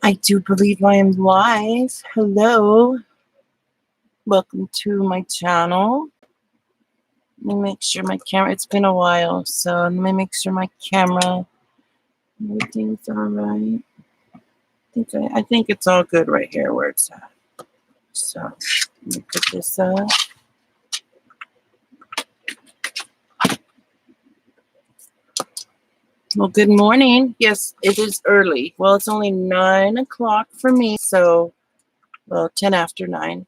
I do believe I am live. Hello. Welcome to my channel. Let me make sure my camera, it's been a while, so let me make sure my camera, everything's all right. I think it's all good right here where it's at. So, let me put this up. Well, good morning. Yes, it is early. Well, it's only 9 o'clock for me, so, well, 10 after 9.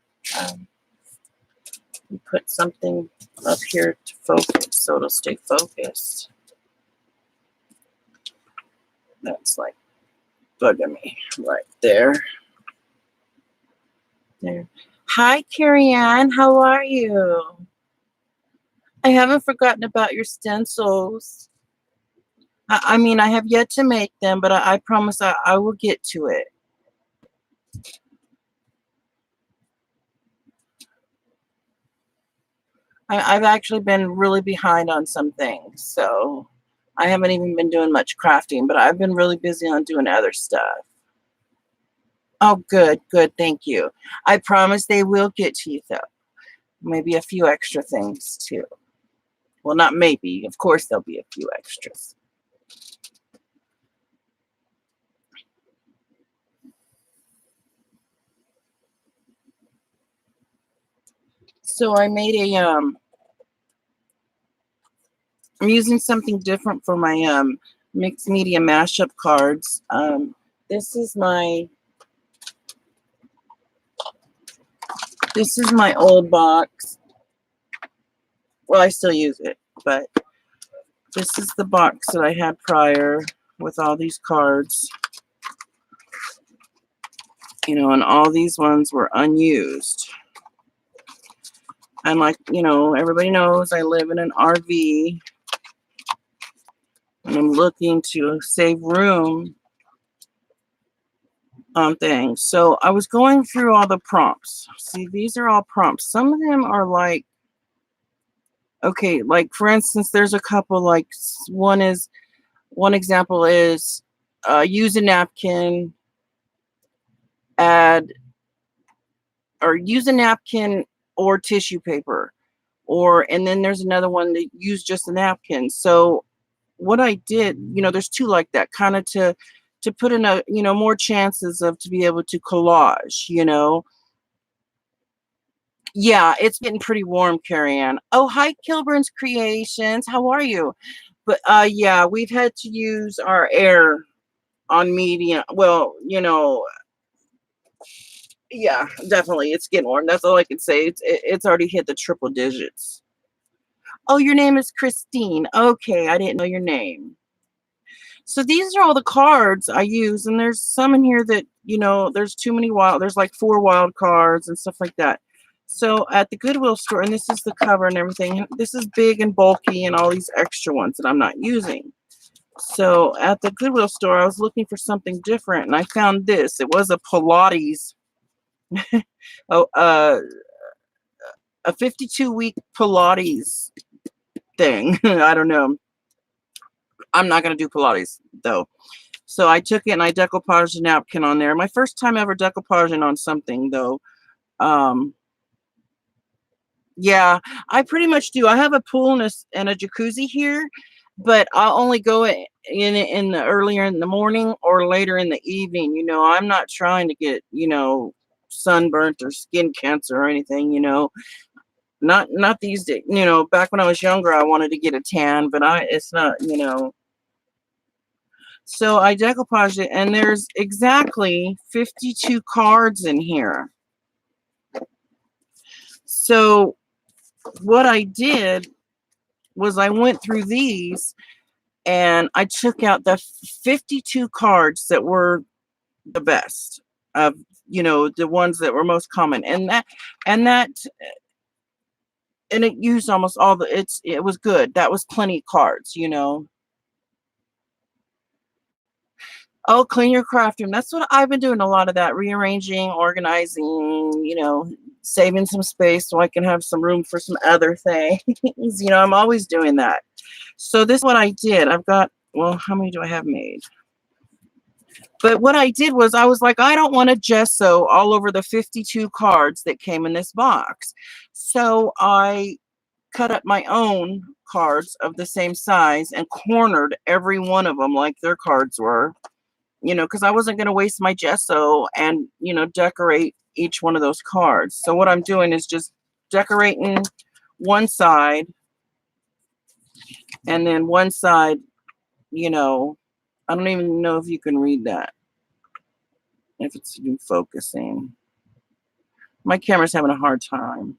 Put something up here to focus so it'll stay focused. That's like bugging me right there. There. Hi, Carrie Ann. How are you? I haven't forgotten about your stencils. I mean, I have yet to make them, but I promise I will get to it. I've actually been really behind on some things, so I haven't even been doing much crafting, but I've been really busy on doing other stuff. Oh, good, good, thank you. I promise they will get to you, though. Maybe a few extra things, too. Well, not maybe. Of course, there'll be a few extras. So I made a, I'm using something different for my mixed media mashup cards. This is my old box. Well, I still use it, but this is the box that I had prior with all these cards. You know, and all these ones were unused. And like, you know, everybody knows I live in an RV. And I'm looking to save room on things. So I was going through all the prompts. See, these are all prompts. Some of them are like, okay, like for instance, there's a couple, like one example is use a napkin, use a napkin or tissue paper, and then there's another one that use just a napkin. So what I did, you know, there's two like that, kind of to put in a, you know, more chances of to be able to collage, you know. Yeah, it's getting pretty warm, Carrie Ann. Oh, hi, Kilburn's Creations. How are you? But yeah, we've had to use our air on medium. Well, you know, yeah, definitely, it's getting warm. That's all I can say. It's already hit the triple digits. Oh, your name is Christine. Okay, I didn't know your name. So these are all the cards I use, and there's some in here that, you know, there's too many there's like 4 wild cards and stuff like that. So at the Goodwill store, and this is the cover and everything, this is big and bulky and all these extra ones that I'm not using. So at the Goodwill store, I was looking for something different, and I found this. It was a Pilates, oh, a 52-week Pilates thing. I don't know. I'm not going to do Pilates, though. So I took it and I decoupaged a napkin on there. My first time ever decoupaging on something, though. Yeah, I pretty much do. I have a pool and a jacuzzi here, but I'll only go in the earlier in the morning or later in the evening. You know, I'm not trying to get, you know, sunburnt or skin cancer or anything, you know. Not these days. You know, back when I was younger, I wanted to get a tan, but it's not, you know. So I decoupaged it, and there's exactly 52 cards in here. So what I did was I went through these and I took out the 52 cards that were the best of, you know, the ones that were most common, and it used almost all it was good. That was plenty of cards, you know. Oh, clean your craft room. That's what I've been doing, a lot of that, rearranging, organizing, you know, saving some space so I can have some room for some other things. You know, I'm always doing that. So this is what I did. I've got, well, how many do I have made? But what I did was I was like, I don't want to gesso all over the 52 cards that came in this box. So I cut up my own cards of the same size and cornered every one of them like their cards were, you know, because I wasn't going to waste my gesso and, you know, decorate each one of those cards. So what I'm doing is just decorating one side and then one side, you know, I don't even know if you can read that, if it's even focusing. My camera's having a hard time.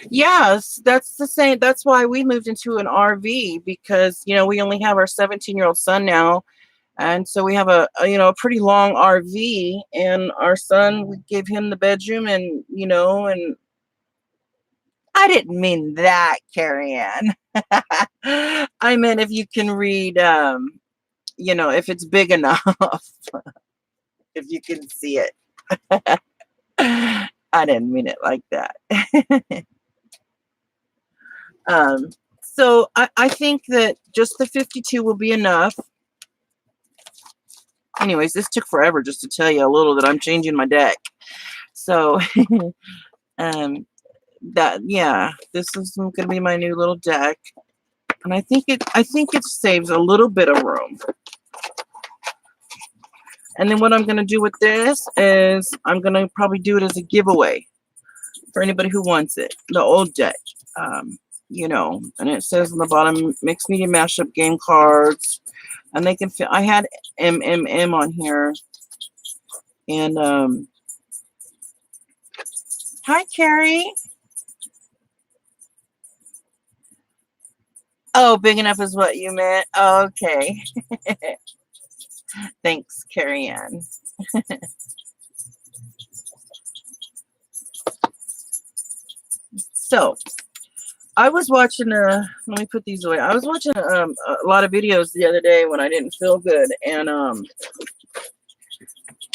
Yes, that's the same. That's why we moved into an RV because, you know, we only have our 17-year-old son now. And so we have you know, a pretty long RV, and our son, we gave him the bedroom and, you know, and I didn't mean that, Carrie Ann. I meant if you can read, you know, if it's big enough, if you can see it. I didn't mean it like that. um, so I think that just the 52 will be enough. Anyways, this took forever just to tell you a little that I'm changing my deck. So, that, yeah, this is going to be my new little deck. And I think it saves a little bit of room. And then what I'm going to do with this is I'm going to probably do it as a giveaway for anybody who wants it. The old deck, you know, and it says on the bottom, mixed media mashup game cards. And they can fit, I had MMM on here. And, hi, Carrie. Oh, big enough is what you meant. Okay. Thanks, Carrie Ann. So, I was watching let me put these away. I was watching a lot of videos the other day when I didn't feel good, and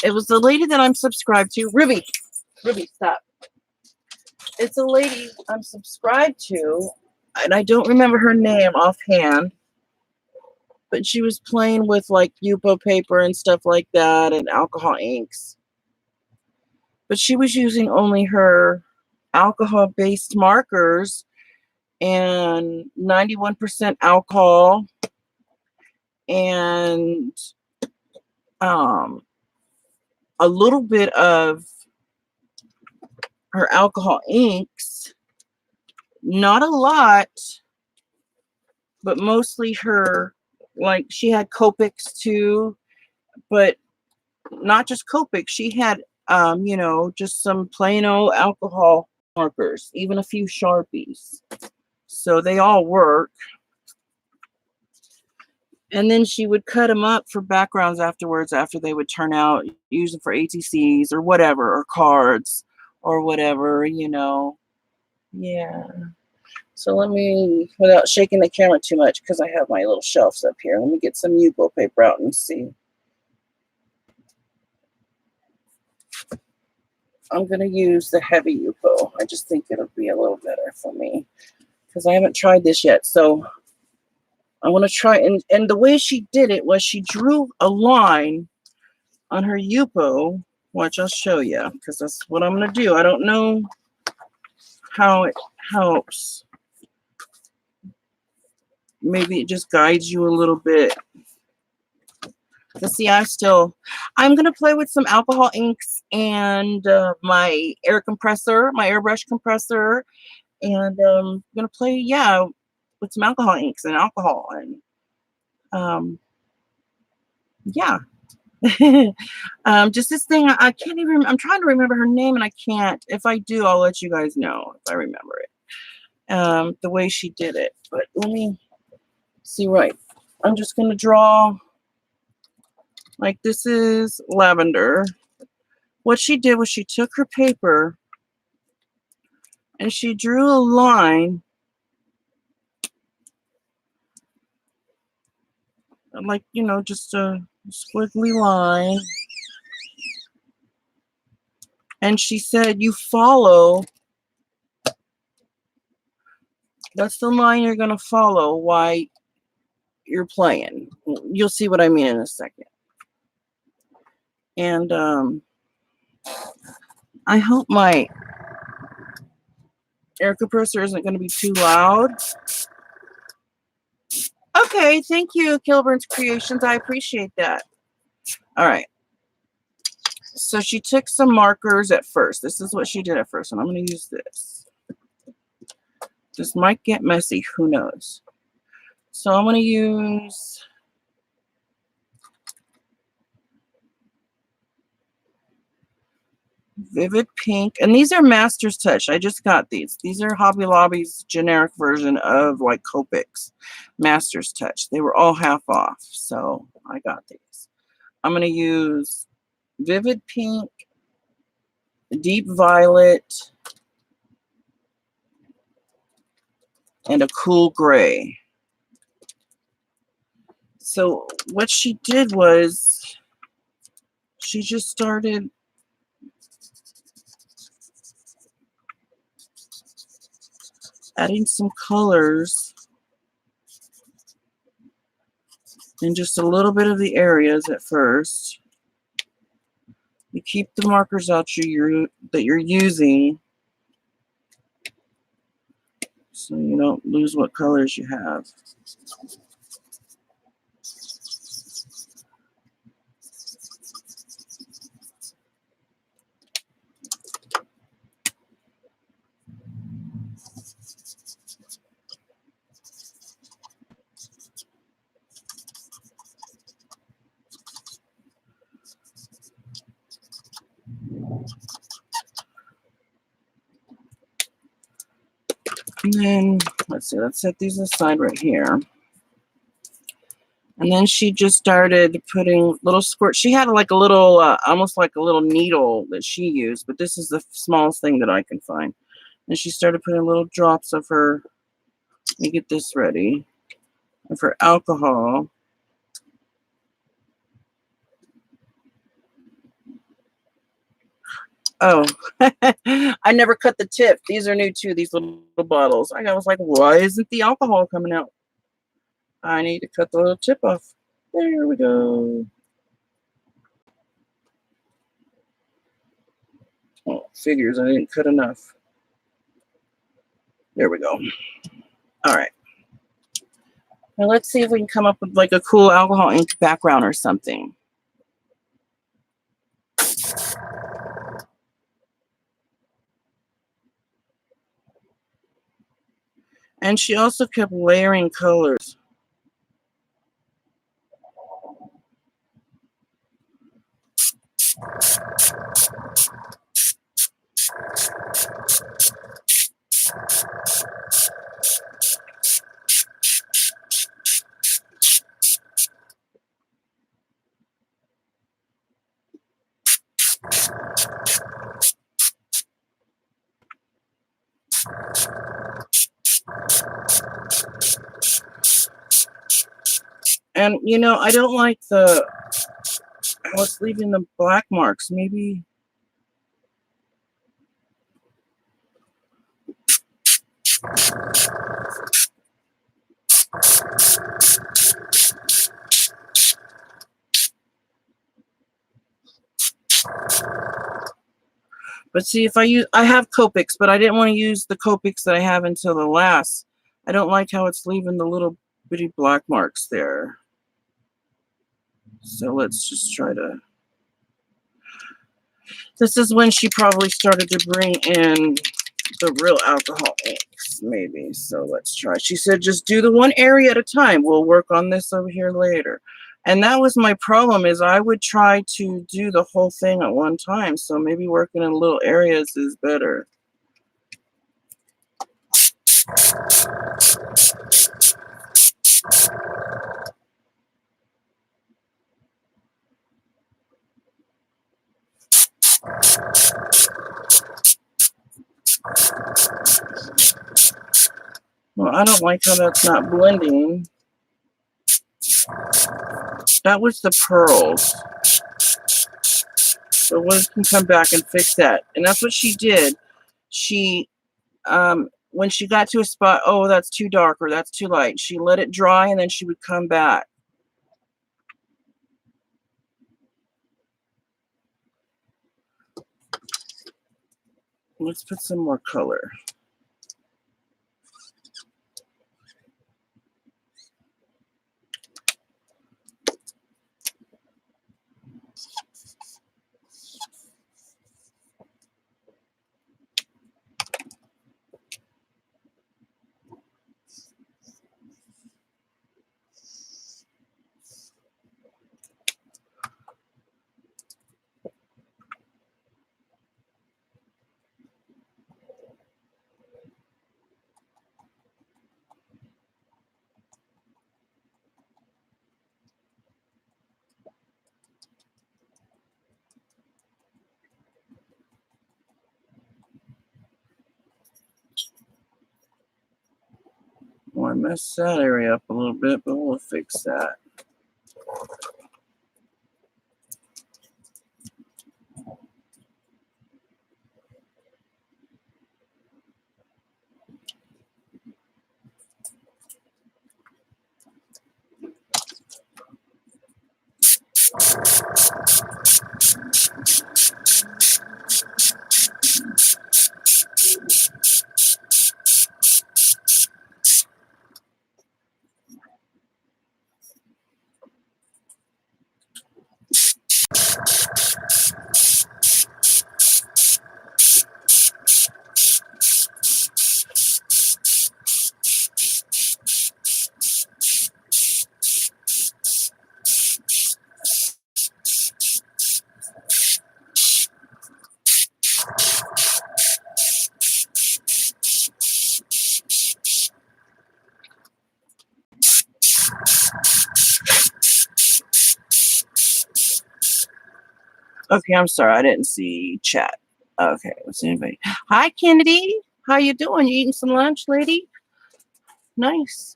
it was the lady that I'm subscribed to. Ruby, stop. It's a lady I'm subscribed to, and I don't remember her name offhand, but she was playing with like Yupo paper and stuff like that and alcohol inks. But she was using only her alcohol-based markers and 91% alcohol and a little bit of her alcohol inks, not a lot, but mostly her, like she had Copics too, but not just Copics. She had, you know, just some plain old alcohol markers, even a few Sharpies. So they all work. And then she would cut them up for backgrounds afterwards after they would turn out, use them for ATCs or whatever, or cards or whatever, you know. Yeah. So let me, without shaking the camera too much, because I have my little shelves up here, let me get some Yupo paper out and see. I'm going to use the heavy Yupo. I just think it'll be a little better for me because I haven't tried this yet. So I want to try, and the way she did it was she drew a line on her Yupo. Watch, I'll show you, because that's what I'm going to do. I don't know how it helps. Maybe it just guides you a little bit. To see, I'm going to play with some alcohol inks and my air compressor, my airbrush compressor, and I'm going to play, yeah, with some alcohol inks and alcohol, and yeah. Just this thing, I can't even, I'm trying to remember her name and I can't. If I do, I'll let you guys know if I remember it, the way she did it. But let me see, right. I'm just going to draw, like this is lavender. What she did was she took her paper and she drew a line, like, you know, just a squiggly line. And she said, you follow That's the line you're going to follow while you're playing. You'll see what I mean in a second. And I hope my air compressor isn't going to be too loud. Okay, thank you, Kilburn's Creations. I appreciate that. All right. So she took some markers at first. This is what she did at first, and I'm going to use this. This might get messy. Who knows? So I'm going to use Vivid Pink. And these are Master's Touch. I just got these. These are Hobby Lobby's generic version of like Copics Master's Touch. They were all half off, so I got these. I'm going to use Vivid Pink, Deep Violet, and a Cool Gray. So what she did was she just started adding some colors in just a little bit of the areas at first. You keep the markers out that you're using so you don't lose what colors you have. And then, let's see, let's set these aside right here. And then she just started putting little squirts. She had like a little, almost like a little needle that she used, but this is the smallest thing that I can find. And she started putting little drops of her, let me get this ready, of her alcohol. Oh, I never cut the tip. These are new too, these little bottles. I was like, why isn't the alcohol coming out? I need to cut the little tip off. There we go. Oh, figures, I didn't cut enough. There we go. All right. Now let's see if we can come up with like a cool alcohol ink background or something. And she also kept layering colors. And you know, I don't like how it's leaving the black marks. Maybe but see, if I have Copics, but I didn't want to use the Copics that I have until the last. I don't like how it's leaving the little bitty black marks there. So let's just try to. This is when she probably started to bring in the real alcohol inks, maybe. So let's try. She said, just do the one area at a time. We'll work on this over here later. And that was my problem, is I would try to do the whole thing at one time. So maybe working in little areas is better. Well, I don't like how that's not blending. That was the pearls. So we can come back and fix that. And that's what she did. She when she got to a spot, oh, that's too dark or that's too light, she let it dry and then she would come back. Let's put some more color. Well, I messed that area up a little bit, but we'll fix that. Okay, I'm sorry, I didn't see chat. Okay, what's anybody? Hi, Kennedy. How you doing? You eating some lunch, lady? Nice.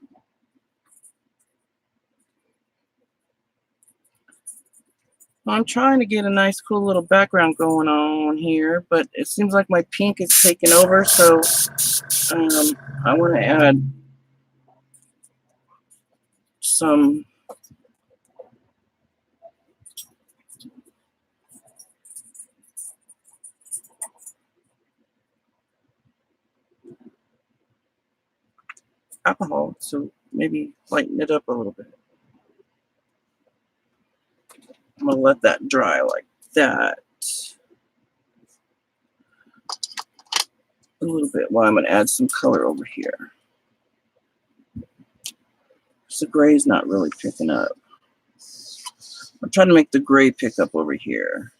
I'm trying to get a nice, cool little background going on here, but it seems like my pink is taking over, so I want to add some alcohol to maybe lighten it up a little bit. I'm going to let that dry like that a little bit while I'm going to add some color over here. So the gray's not really picking up. I'm trying to make the gray pick up over here.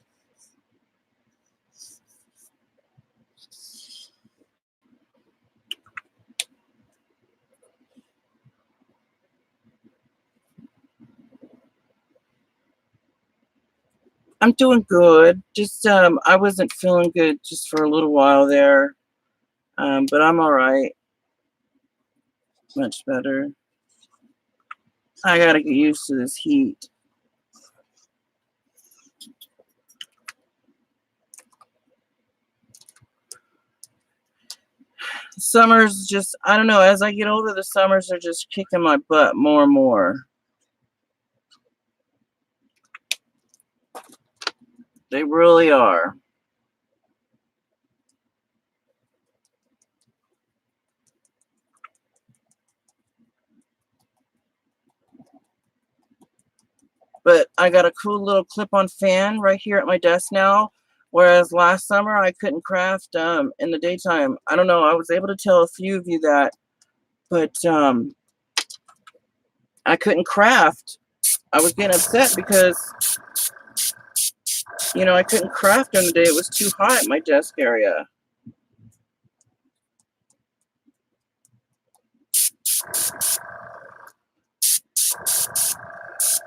I'm doing good. Just I wasn't feeling good just for a little while there, but I'm all right. Much better. I gotta get used to this heat. Summers just, I don't know, as I get older, the summers are just kicking my butt more and more. They really are. But I got a cool little clip-on fan right here at my desk now, whereas last summer I couldn't craft in the daytime. I don't know, I was able to tell a few of you that, but I couldn't craft. I was getting upset because, you know, I couldn't craft during the day. It was too hot in my desk area.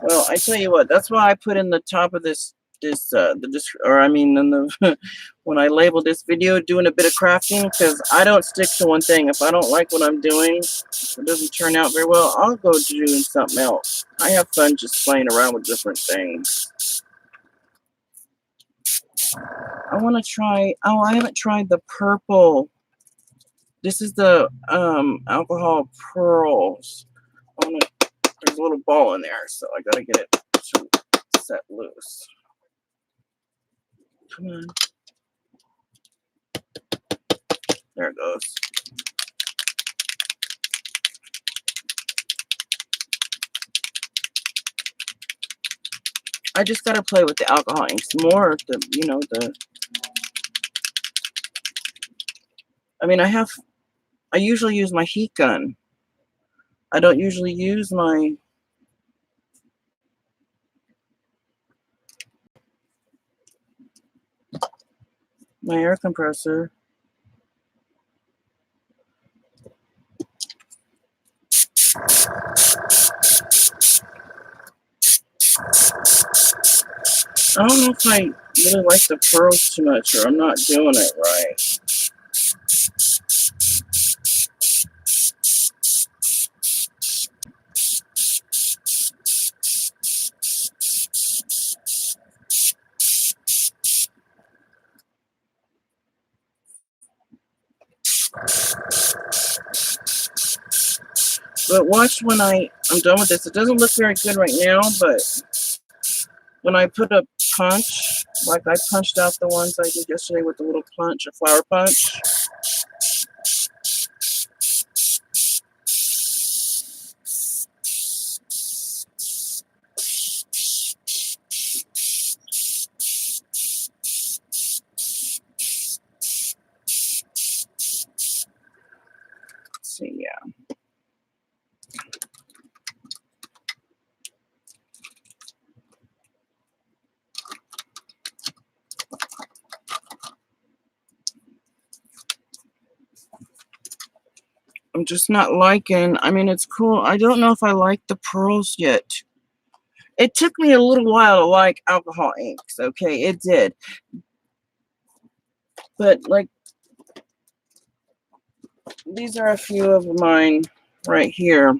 Well, I tell you what, that's why I put in the top of this when I label this video doing a bit of crafting, because I don't stick to one thing. If I don't like what I'm doing, it doesn't turn out very well, I'll go doing something else. I have fun just playing around with different things. I want to try, oh, I haven't tried the purple This is the alcohol pearls. There's a little ball in there, so I gotta get it to set loose. Come on. There it goes. I just gotta play with the alcohol inks more. I usually use my heat gun. I don't usually use my air compressor. I don't know if I really like the pearls too much, or I'm not doing it right. But watch when I'm done with this. It doesn't look very good right now, but when I put a punch, like I punched out the ones I did yesterday with the little punch, a flower punch. Let's see, yeah. I'm just not liking, I mean, it's cool. I don't know if I like the pearls yet. It took me a little while to like alcohol inks, okay? It did. But, like, these are a few of mine right here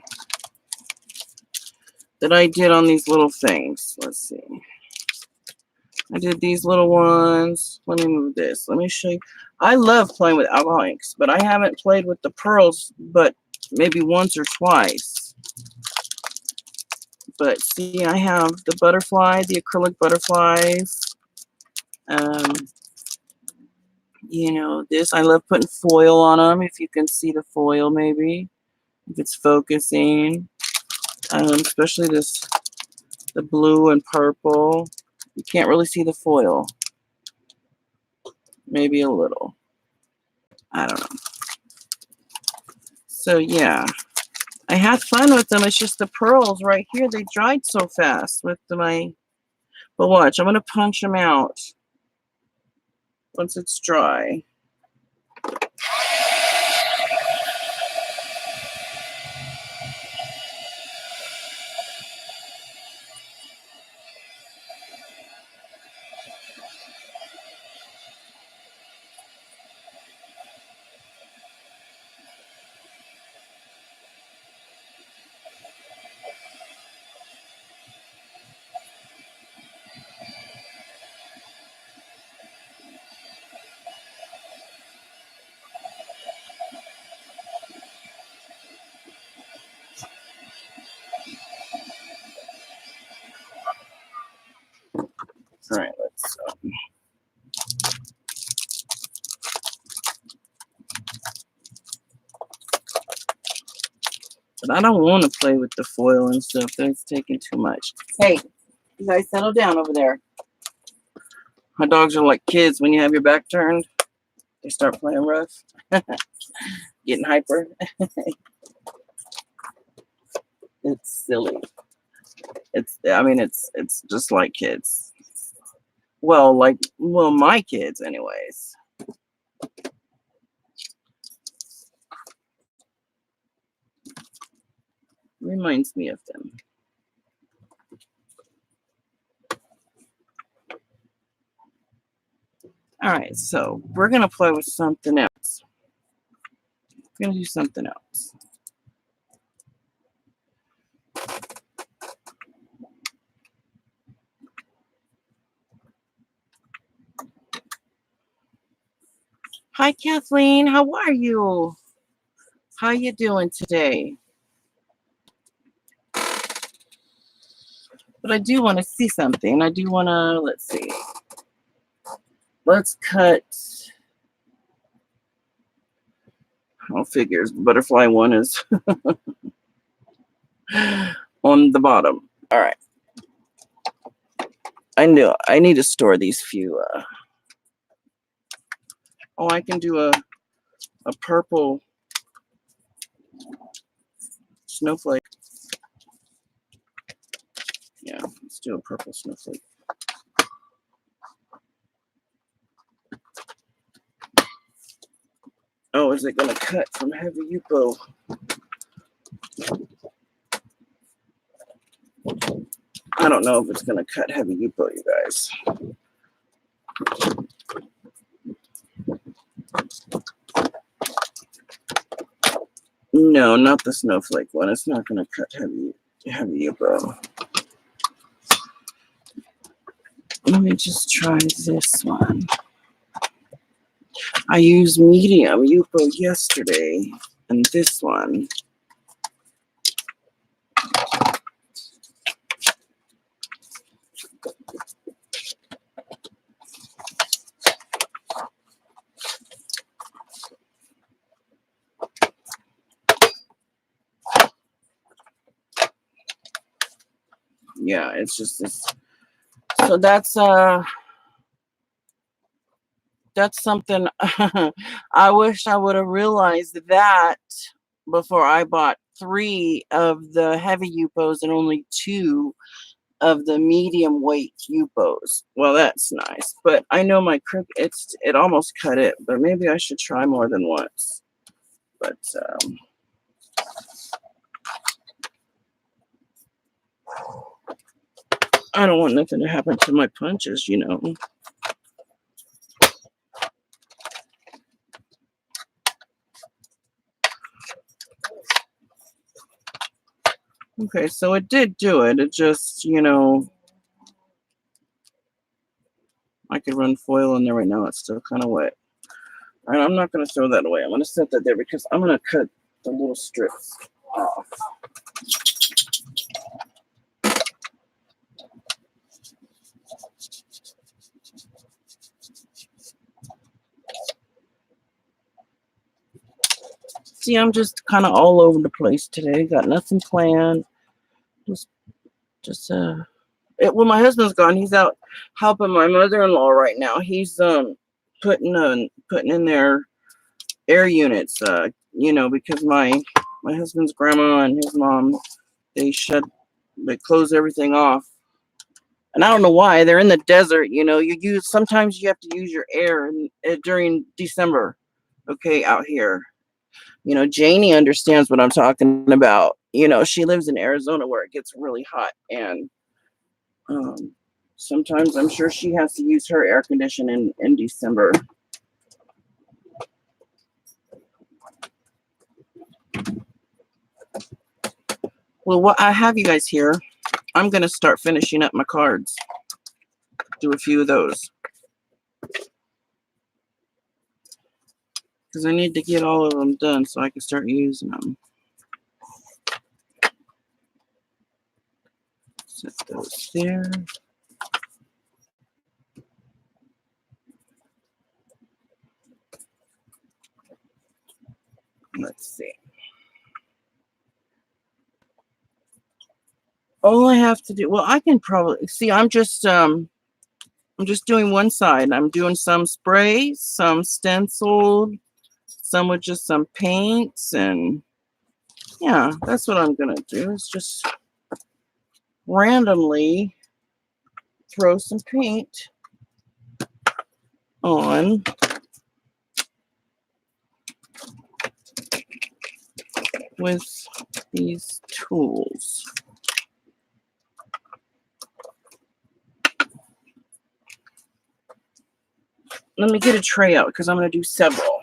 that I did on these little things. Let's see. I did these little ones. Let me move this. Let me show you. I love playing with alcohol inks, but I haven't played with the pearls but maybe once or twice. But see, I have the butterfly, the acrylic butterflies. This, I love putting foil on them, if you can see the foil maybe, if it's focusing. Especially the blue and purple. You can't really see the foil. Maybe a little. I don't know. So yeah, I had fun with them. It's just the pearls right here, they dried so fast with my, but watch, I'm going to punch them out once it's dry. All right, let's but I don't want to play with the foil and stuff. That's taking too much. Hey, you guys settle down over there. My dogs are like kids. When you have your back turned, they start playing rough. Getting hyper. It's silly. It's just like kids. Well, my kids anyways. Reminds me of them. All right, so we're going to play with something else. We're going to do something else. Hi, Kathleen. How are you? How you doing today? But I do want to see something. I do want to, let's see. Let's cut. Oh, figures. The butterfly one is on the bottom. All right. I knew I need to store these few. Oh, I can do a purple snowflake. Yeah, let's do a purple snowflake. Oh, is it going to cut from Heavy Yupo? I don't know if it's going to cut Heavy Yupo, you guys. No, not the snowflake one. It's not going to cut Heavy Yupo. Let me just try this one. I used medium Yupo yesterday, and this one. Yeah, it's just this. So that's something. I wish I would have realized that before I bought 3 of the heavy Yupos and only 2 of the medium weight Yupos. Well, that's nice, but I know my crook. It almost cut it, but maybe I should try more than once. But I don't want nothing to happen to my punches, you know. Okay, so it did do it. It just, you know, I could run foil in there right now. It's still kind of wet. And I'm not going to throw that away. I'm going to set that there because I'm going to cut the little strips off. See, I'm just kind of all over the place today. Got nothing planned. Well, my husband's gone. He's out helping my mother-in-law right now. He's putting in their air units. You know, because my husband's grandma and his mom, they close everything off. And I don't know why. They're in the desert, you know. Sometimes you have to use your air during December. Okay, out here. You know, Janie understands what I'm talking about. You know, she lives in Arizona where it gets really hot, and sometimes I'm sure she has to use her air conditioning in December. Well, what I have you guys here, I'm going to start finishing up my cards. Do a few of those. Because I need to get all of them done so I can start using them. Set those there. Let's see. All I have to do, well, I can probably see. I'm just doing one side. I'm doing some spray, some stenciled, some with just some paints, and yeah, that's what I'm gonna do. Is just randomly throw some paint on with these tools. Let me get a tray out because I'm going to do several.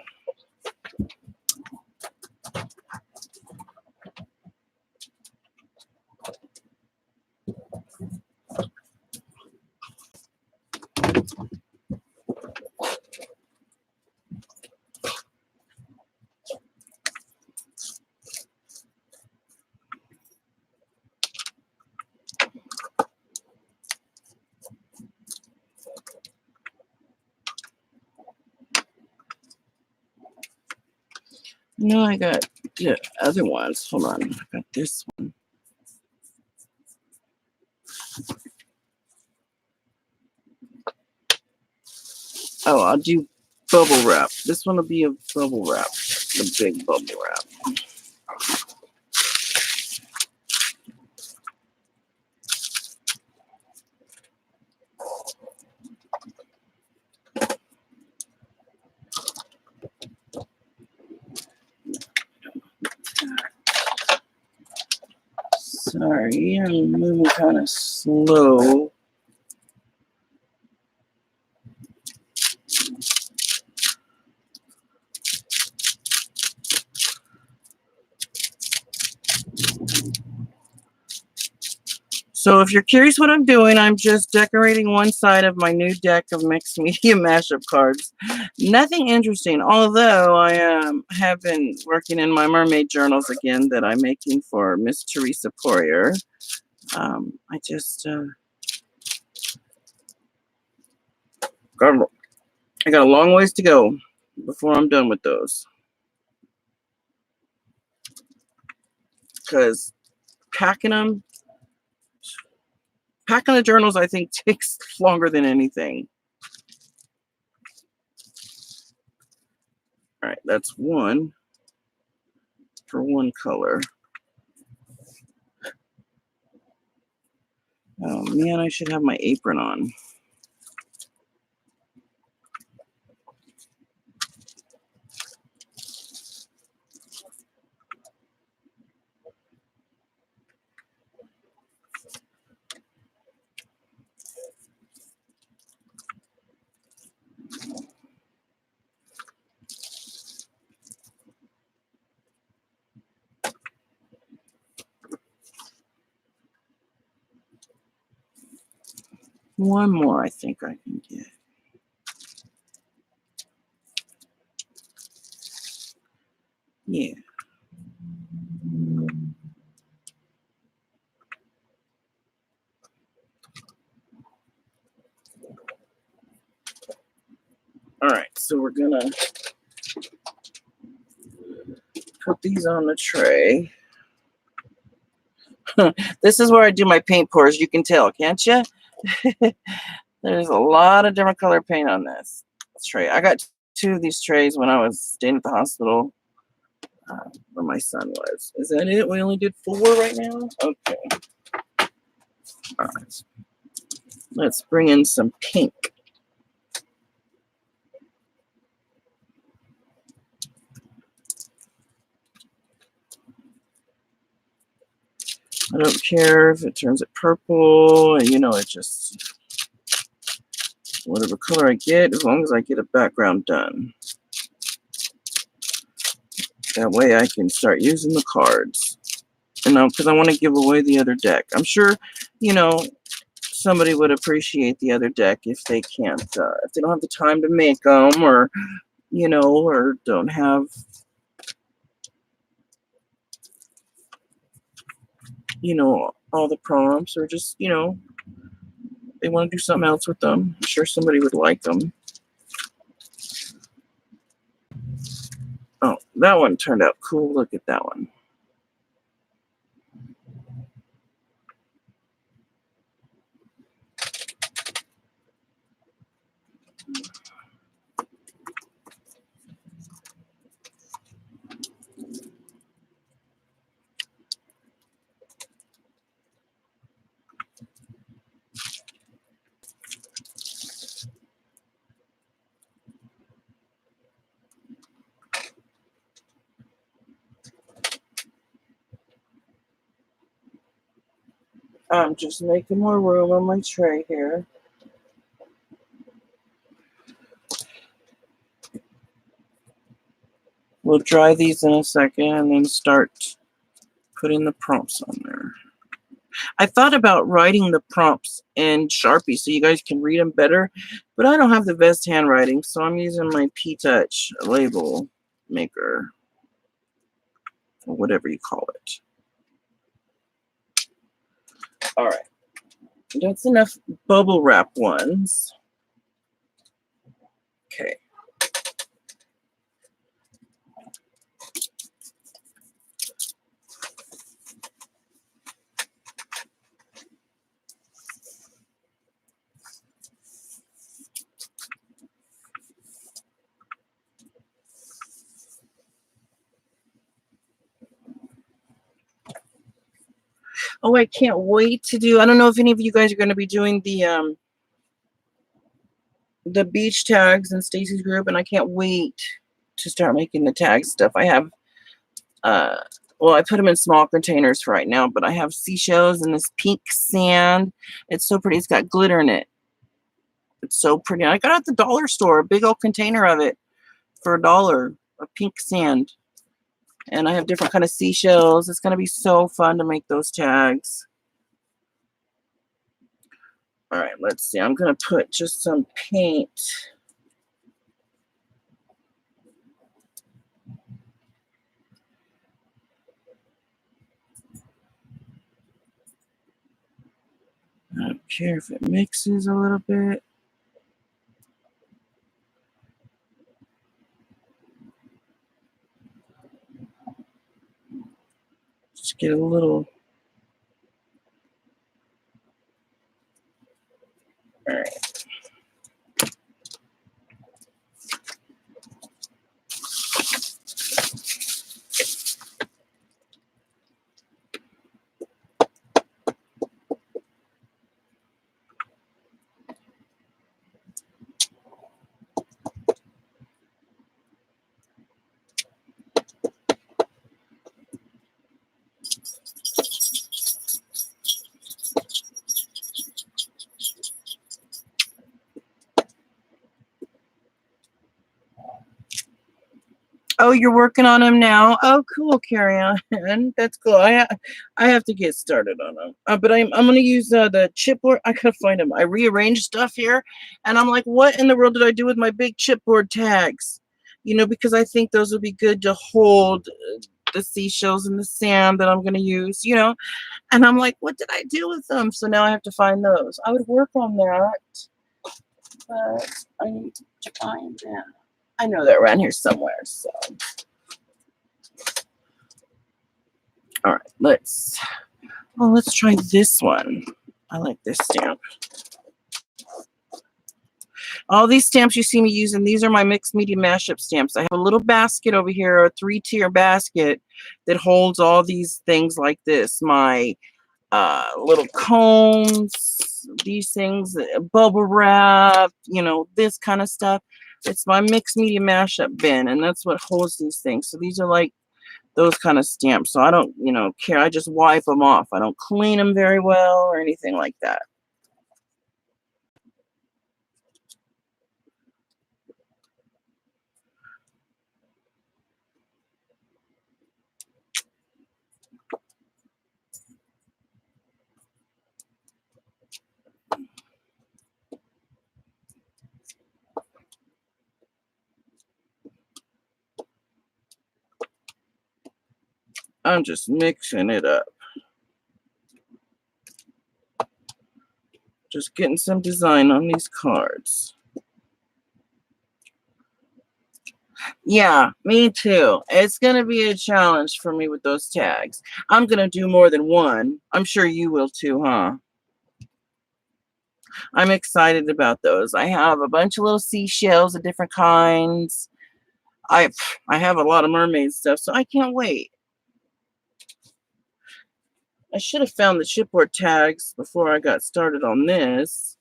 No, I got the other ones. Hold on. I got this one. Oh, I'll do bubble wrap. This one will be a bubble wrap. The big bubble wrap. Sorry, I'm moving kind of slow. So if you're curious what I'm doing, I'm just decorating one side of my new deck of mixed media mashup cards. Nothing interesting, although I have been working in my mermaid journals again that I'm making for Miss Teresa Poirier. I got a long ways to go before I'm done with those. Because packing the journals, I think, takes longer than anything. All right, that's one for one color. Oh man, I should have my apron on. One more, I think I can get. Yeah. All right, so we're gonna put these on the tray. This is where I do my paint pours. You can tell, can't you? There's a lot of different color paint on this tray. I got two of these trays when I was staying at the hospital where my son was. Is that it? We only did 4 right now? Okay. All right. Let's bring in some pink. I don't care if it turns it purple, and it just, whatever color I get, as long as I get a background done. That way I can start using the cards. Because I want to give away the other deck. I'm sure, somebody would appreciate the other deck if they can't, if they don't have the time to make them, or, or don't have, all the prompts, or just, they want to do something else with them. I'm sure somebody would like them. Oh, that one turned out cool. Look at that one. I'm just making more room on my tray here. We'll dry these in a second and then start putting the prompts on there. I thought about writing the prompts in Sharpie so you guys can read them better, but I don't have the best handwriting, so I'm using my P-Touch label maker, or whatever you call it. All right, that's enough bubble wrap ones. Okay. Oh, I can't wait to do. I don't know if any of you guys are going to be doing the beach tags in Stacy's group, and I can't wait to start making the tag stuff. I have well, I put them in small containers for right now, but I have seashells and this pink sand. It's so pretty. It's got glitter in it. It's so pretty. I got it at the dollar store, a big old container of it for $1, a pink sand. And I have different kind of seashells. It's going to be so fun to make those tags. All right, let's see. I'm going to put just some paint. I don't care if it mixes a little bit. Just get a little. All right. Oh, you're working on them now. Oh, cool, Carrie Ann. That's cool. I have to get started on them. But I'm gonna use the chipboard. I gotta find them. I rearranged stuff here, and I'm like, what in the world did I do with my big chipboard tags? You know, because I think those would be good to hold the seashells and the sand that I'm gonna use. You know, and I'm like, what did I do with them? So now I have to find those. I would work on that, but I need to find them. I know they're around here somewhere, so. All right, let's try this one. I like this stamp. All these stamps you see me using, these are my mixed media mashup stamps. I have a little basket over here, a 3-tier basket that holds all these things like this. My little combs, these things, bubble wrap, you know, this kind of stuff. It's my mixed media mashup bin, and that's what holds these things. So these are like those kind of stamps. So I don't, you know, care. I just wipe them off. I don't clean them very well or anything like that. I'm just mixing it up. Just getting some design on these cards. Yeah, me too. It's going to be a challenge for me with those tags. I'm going to do more than one. I'm sure you will too, huh? I'm excited about those. I have a bunch of little seashells of different kinds. I have a lot of mermaid stuff, so I can't wait. I should have found the chipboard tags before I got started on this.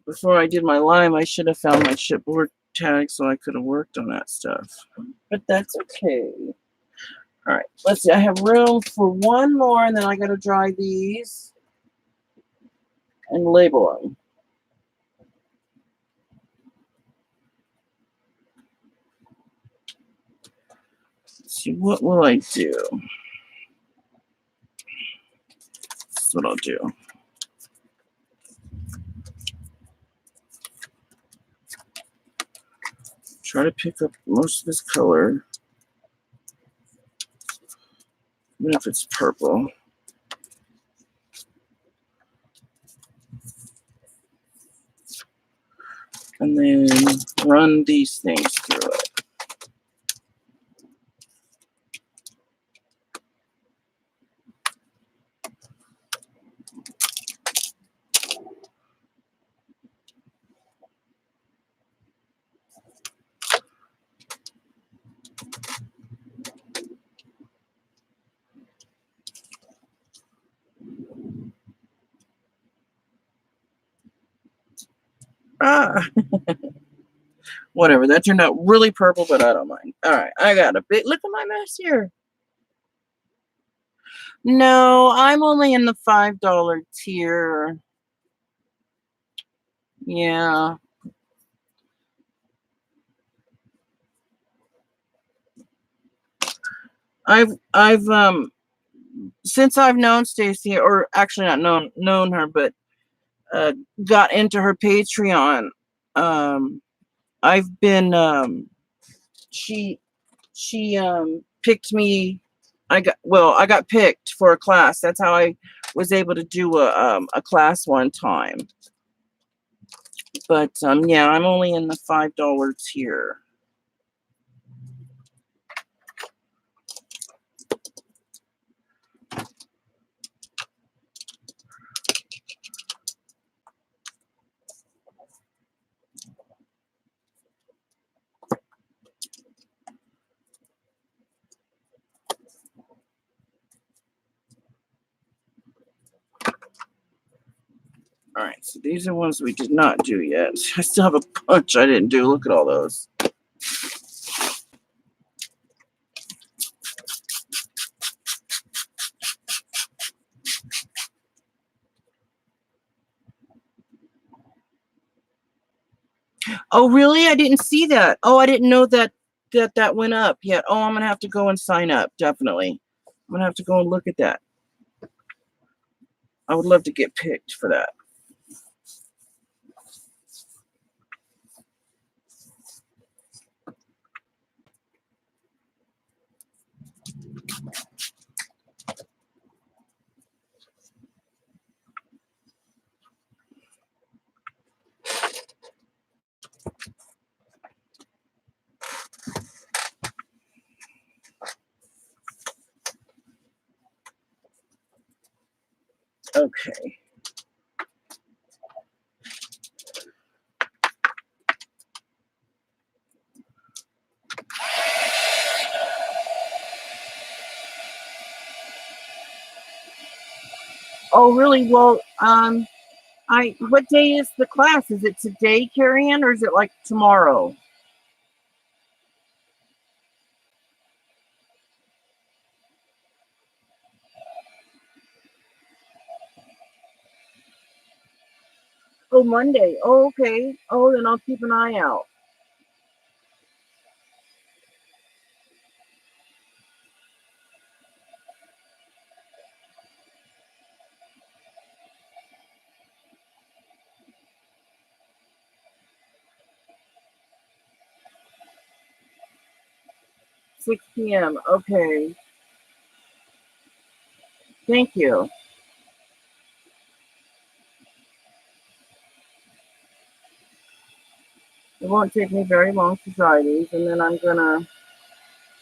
Before I did my lime, I should have found my chipboard tags so I could have worked on that stuff. But that's okay. All right, let's see. I have room for one more, and then I got to dry these and label them. Let's see, what will I do? That's what I'll do. Try to pick up most of this color, even if it's purple. And then run these things through it. Ah, whatever. That turned out really purple, but I don't mind. All right, I got a bit. Look at my mess here. No, I'm only in the $5 tier. Yeah. I've since I've known Stacy, or actually not known her, but uh got into her Patreon. Um I've been she picked me. I got picked for a class. That's how I was able to do a class one time. But yeah, I'm only in the $5 tier. All right, so these are ones we did not do yet. I still have a bunch I didn't do. Look at all those. Oh, really? I didn't see that. Oh, I didn't know that went up yet. Oh, I'm gonna have to go and sign up. Definitely, I'm gonna have to go and look at that. I would love to get picked for that. Okay. Oh, really? Well, what day is the class? Is it today, Carrie Ann, or is it like tomorrow? Oh, Monday. Oh, okay. Oh, then I'll keep an eye out. 6 p.m. Okay. Thank you. It won't take me very long to try these, and then I'm gonna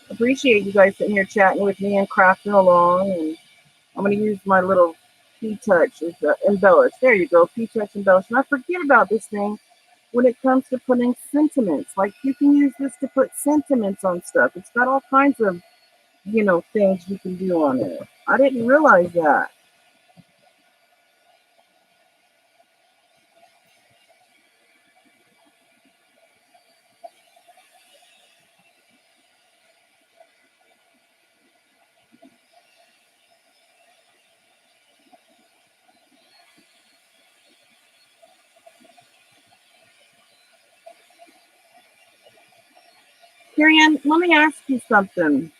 appreciate you guys sitting here chatting with me and crafting along. And I'm gonna use my little P-Touch as embellish. There you go, P-Touch embellish. And I forget about this thing when it comes to putting sentiments. Like you can use this to put sentiments on stuff. It's got all kinds of things you can do on it. I didn't realize that. Karian, let me ask you something.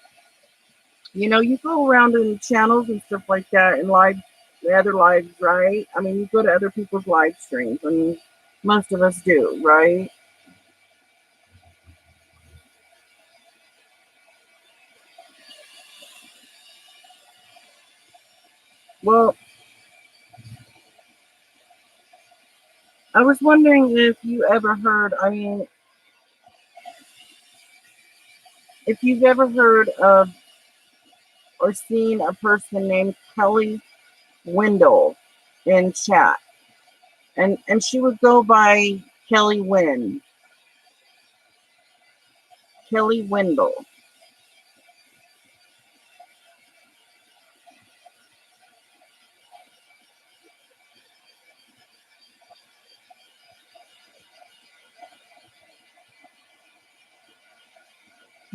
You go around in channels and stuff like that and the other lives, right? I mean, you go to other people's live streams. I mean, most of us do, right? Well, I was wondering if you ever heard, I mean, if you've ever heard of or seen a person named Kelly Wendell in chat. And she would go by Kelly Wynn. Kelly Wendell.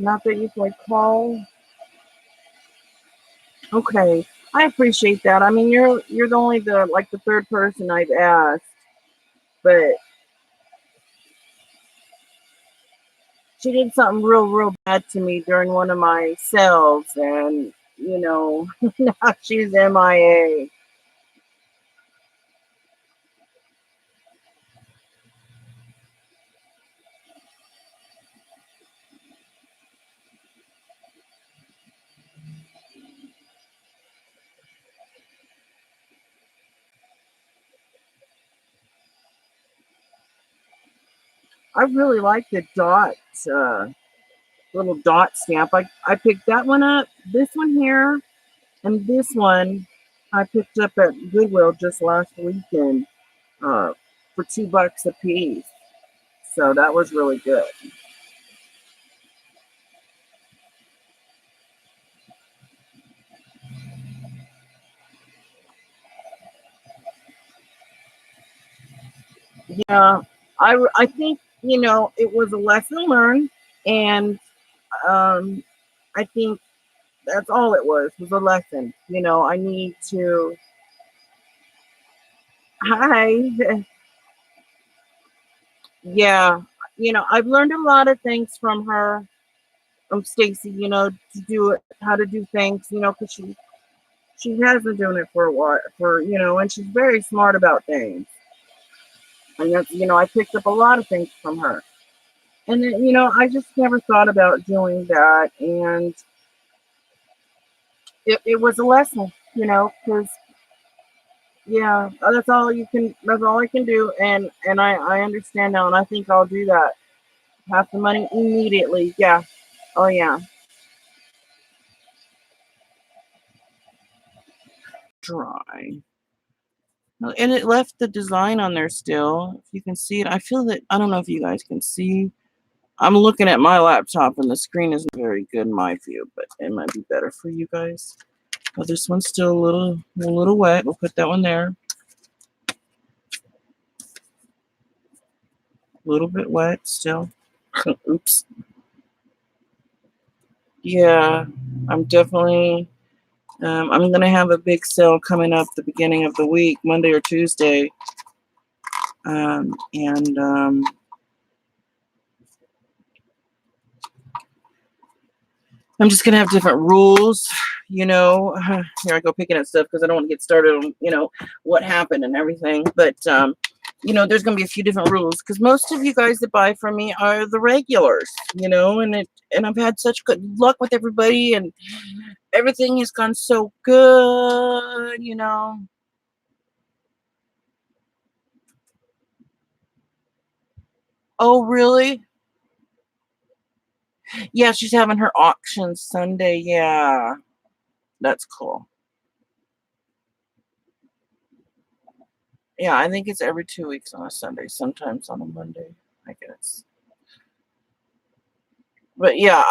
Not that you can like call. Okay, I appreciate that. I mean, you're the only the like the third person I've asked, but she did something real bad to me during one of my sales, and now she's MIA. I really like the uh, little dot stamp. I picked that one up, this one here, and this one I picked up at Goodwill just last weekend uh, for $2 a piece. So that was really good. Yeah, I think it was a lesson learned, and um, I think that's all it was a lesson. I need to. Hi. Yeah, I've learned a lot of things from her, Stacy. To do it, how to do things. Because she has been doing it for a while, and she's very smart about things. And that's, I picked up a lot of things from her. And then, I just never thought about doing that. And it was a lesson, because yeah, that's all I can do. And I understand now, and I think I'll do that. Have the money immediately. Yeah. Oh yeah. Dry. And it left the design on there still. If you can see it, I feel that, I don't know if you guys can see. I'm looking at my laptop and the screen isn't very good in my view, but it might be better for you guys. Oh, this one's still a little wet. We'll put that one there. A little bit wet still. Oops. Yeah, I'm definitely. I'm gonna have a big sale coming up the beginning of the week, Monday or Tuesday, and I'm just gonna have different rules. Here I go picking at stuff because I don't want to get started on what happened and everything. But there's gonna be a few different rules because most of you guys that buy from me are the regulars. And I've had such good luck with everybody, and everything has gone so good. Oh, really? Yeah, she's having her auction Sunday. Yeah, that's cool. Yeah, I think it's every 2 weeks on a Sunday, sometimes on a Monday, I guess. But yeah,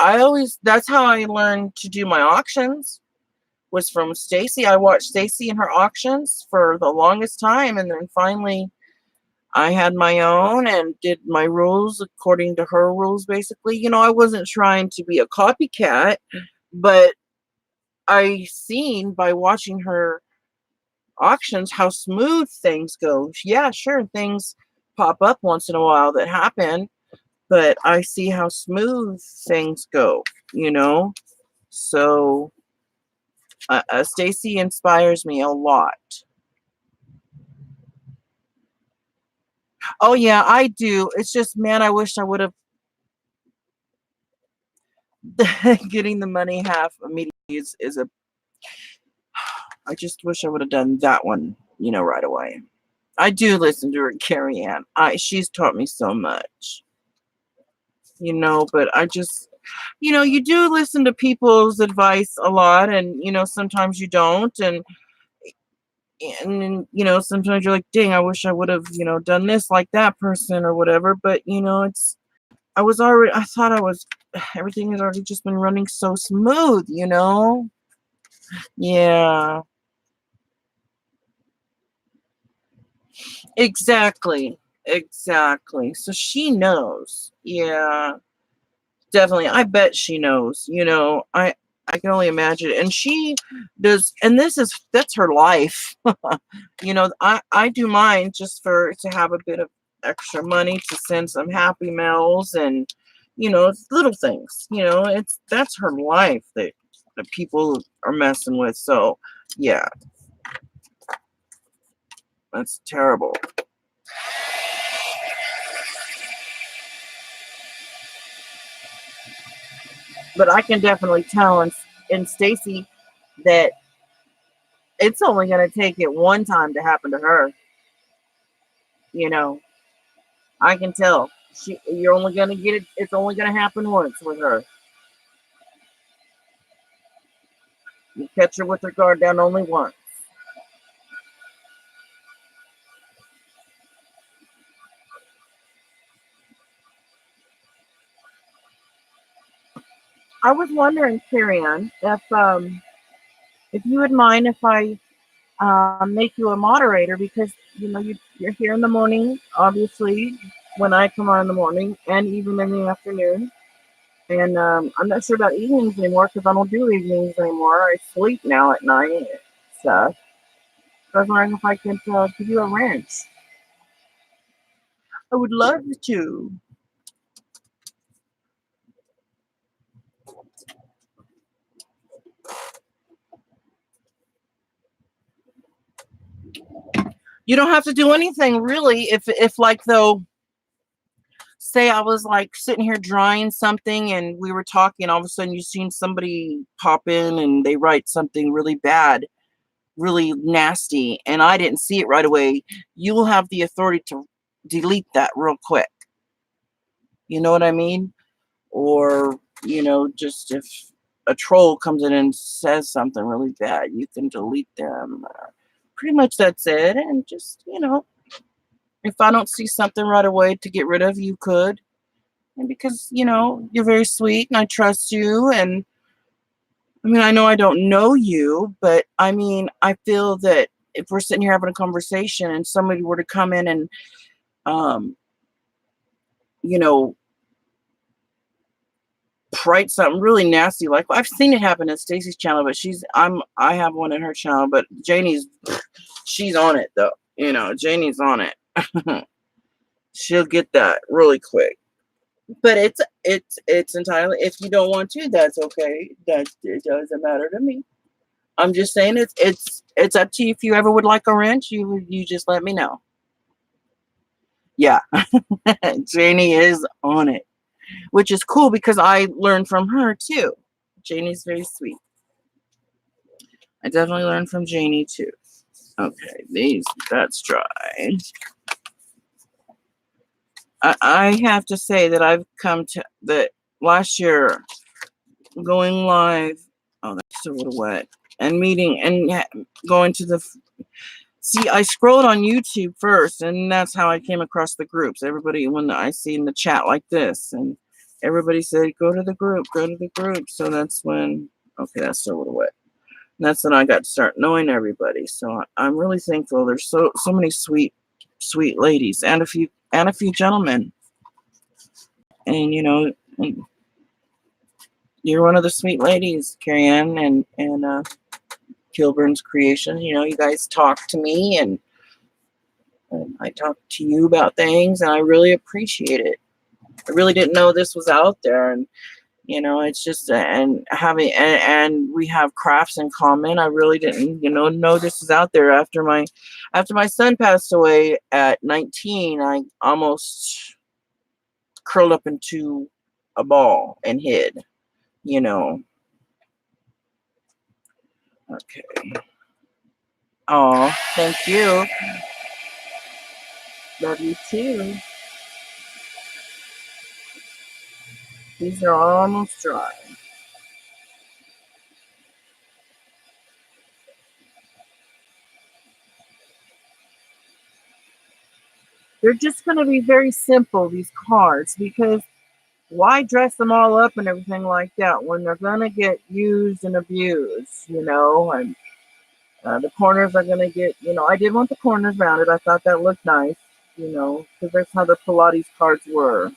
that's how I learned to do my auctions was from Stacy. I watched Stacy and her auctions for the longest time, and then finally I had my own and did my rules according to her rules basically. I wasn't trying to be a copycat, but I seen by watching her auctions how smooth things go. Yeah, sure, things pop up once in a while that happen, but I see how smooth things go, you know? So, Stacy inspires me a lot. Oh, yeah, I do. It's just, man, I wish I would have getting the money half immediately is a, I just wish I would have done that one, right away. I do listen to her, Carrie Ann. She's taught me so much, but I just, you do listen to people's advice a lot, and sometimes you don't, and sometimes you're like, dang, I wish I would have done this like that person or whatever. But it's I thought I was everything has already just been running so smooth. Yeah, exactly, exactly. So she knows. Yeah, Definitely. I bet she knows. I can only imagine. And she does, and that's her life. I do mine just for to have a bit of extra money to send some happy mails and little things. It's that's her life that people are messing with. So yeah, that's terrible. But I can definitely tell in Stacy that it's only going to take it one time to happen to her. You know, I can tell. You're only going to get it. It's only going to happen once with her. You catch her with her guard down only once. I was wondering, Karian, if you would mind if I make you a moderator because you're here in the morning, obviously when I come on in the morning and even in the afternoon. And I'm not sure about evenings anymore because I don't do evenings anymore. I sleep now at night and stuff. So I was wondering if I could give you a wrench. I would love to. You don't have to do anything really. If like though, say I was like sitting here drawing something and we were talking, all of a sudden you seen somebody pop in and they write something really bad, really nasty, and I didn't see it right away, you will have the authority to delete that real quick. You know what I mean? Or, just if a troll comes in and says something really bad, you can delete them. Pretty much that's it. And just, if I don't see something right away to get rid of, you could. And because, you're very sweet and I trust you. And I mean, I know I don't know you, but I mean, I feel that if we're sitting here having a conversation and somebody were to come in and, um, you know, write something really nasty, like I've seen it happen in Stacy's channel, but I have one in her channel, but Janie's, she's on it though. Janie's on it. She'll get that really quick. But it's entirely, if you don't want to, that's okay. It doesn't matter to me. I'm just saying it's up to you. If you ever would like a wrench, you just let me know. Yeah. Janie is on it, which is cool because I learned from her too. Janie's very sweet. I definitely learned from Janie too. Okay, that's dry. I have to say that I've come to that last year going live. Oh, that's still a little wet. And meeting and going to the. See, I scrolled on YouTube first, and that's how I came across the groups. Everybody, when I see in the chat like this, and everybody said, go to the group, go to the group. So that's when, okay, that's still a little wet. And that's when I got to start knowing everybody. So I'm really thankful. There's so many sweet ladies and a few gentlemen. And you're one of the sweet ladies, Carrie Ann and Kilburn's Creation. You guys talk to me and I talk to you about things, and I really appreciate it. I really didn't know this was out there, and it's just and having and we have crafts in common. I really didn't know this was out there. After my son passed away at 19, I almost curled up into a ball and hid. Okay. Oh, thank you. Love you too. These are almost dry. They're just going to be very simple, these cards, because why dress them all up and everything like that when they're going to get used and abused, and the corners are going to get, I did want the corners rounded. I thought that looked nice, because that's how the Pilates cards were.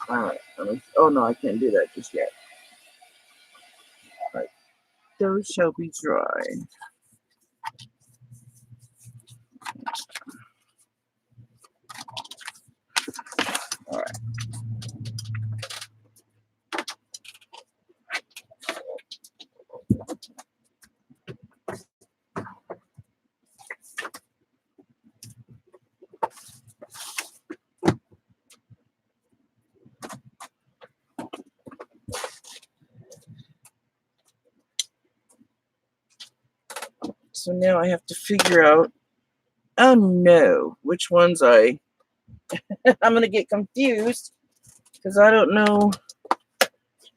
All right. Oh no, I can't do that just yet. All right. Those shall be dry. All right. So now I have to figure out, oh no, which ones I'm going to get confused because I don't know.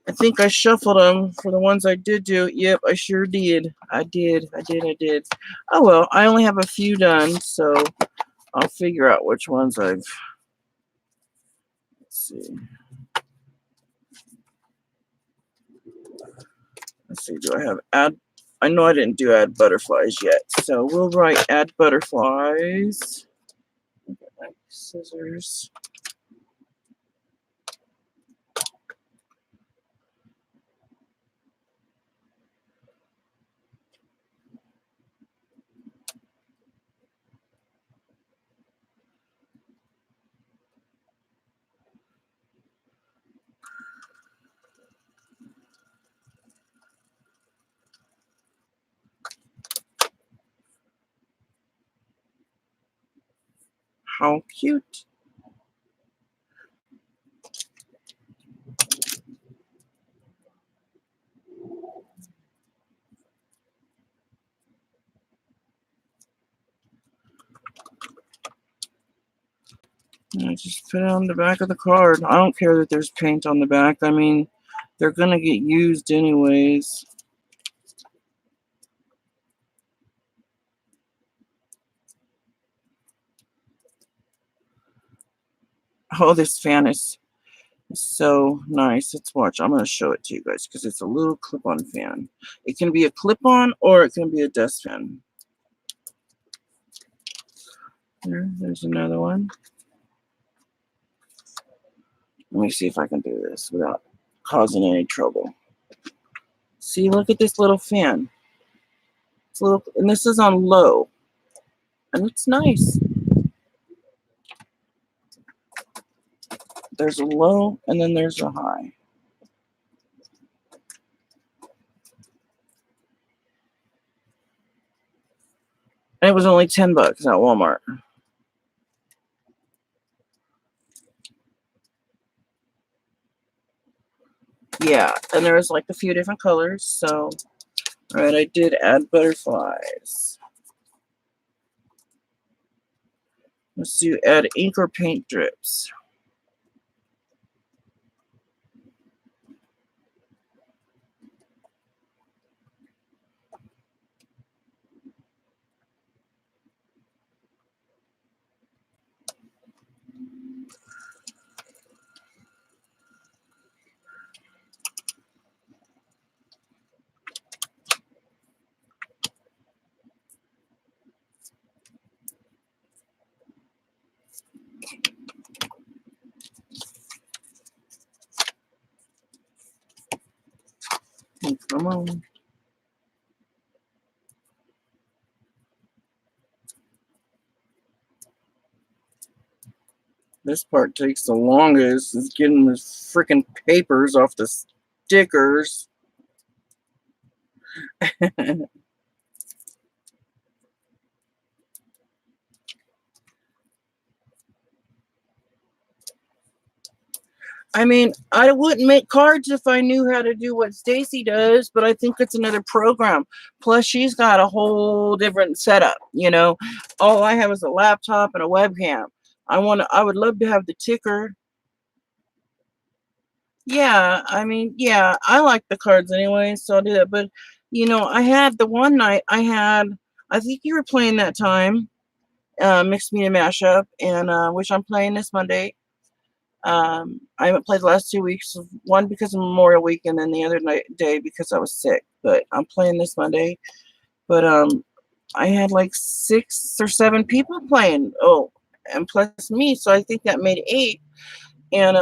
I think I shuffled them for the ones I did do. Yep, I sure did. I did. Oh well, I only have a few done, so I'll figure out which ones I've. Let's see. Do I have add? I know I didn't do add butterflies yet, so we'll write add butterflies. Get my scissors. How cute. I just put it on the back of the card. I don't care that there's paint on the back. I mean, they're going to get used anyways. Oh, this fan is so nice. Let's watch. I'm going to show it to you guys because it's a little clip-on fan. It can be a clip-on or it can be a desk fan. There's another one. Let me see if I can do this without causing any trouble. See, look at this little fan. It's little, and this is on low, and it's nice. There's a low, and then there's a high. And it was only $10 at Walmart. Yeah, and there was like a few different colors. So, all right, I did add butterflies. Let's do add ink or paint drips. Come on. This part takes the longest. Is getting the freaking papers off the stickers. I mean, I wouldn't make cards if I knew how to do what Stacy does, but I think it's another program. Plus, she's got a whole different setup, you know. All I have is a laptop and a webcam. I would love to have the ticker. Yeah, I mean, yeah, I like the cards anyway, so I'll do that. But, you know, I had the one night I think you were playing that time, Mixed Media Mashup, and which I'm playing this Monday. I haven't played the last 2 weeks. One because of Memorial Week, and then the other day because I was sick. But I'm playing this Monday. But I had like 6 or 7 people playing. Oh, and plus me, so I think that made 8. And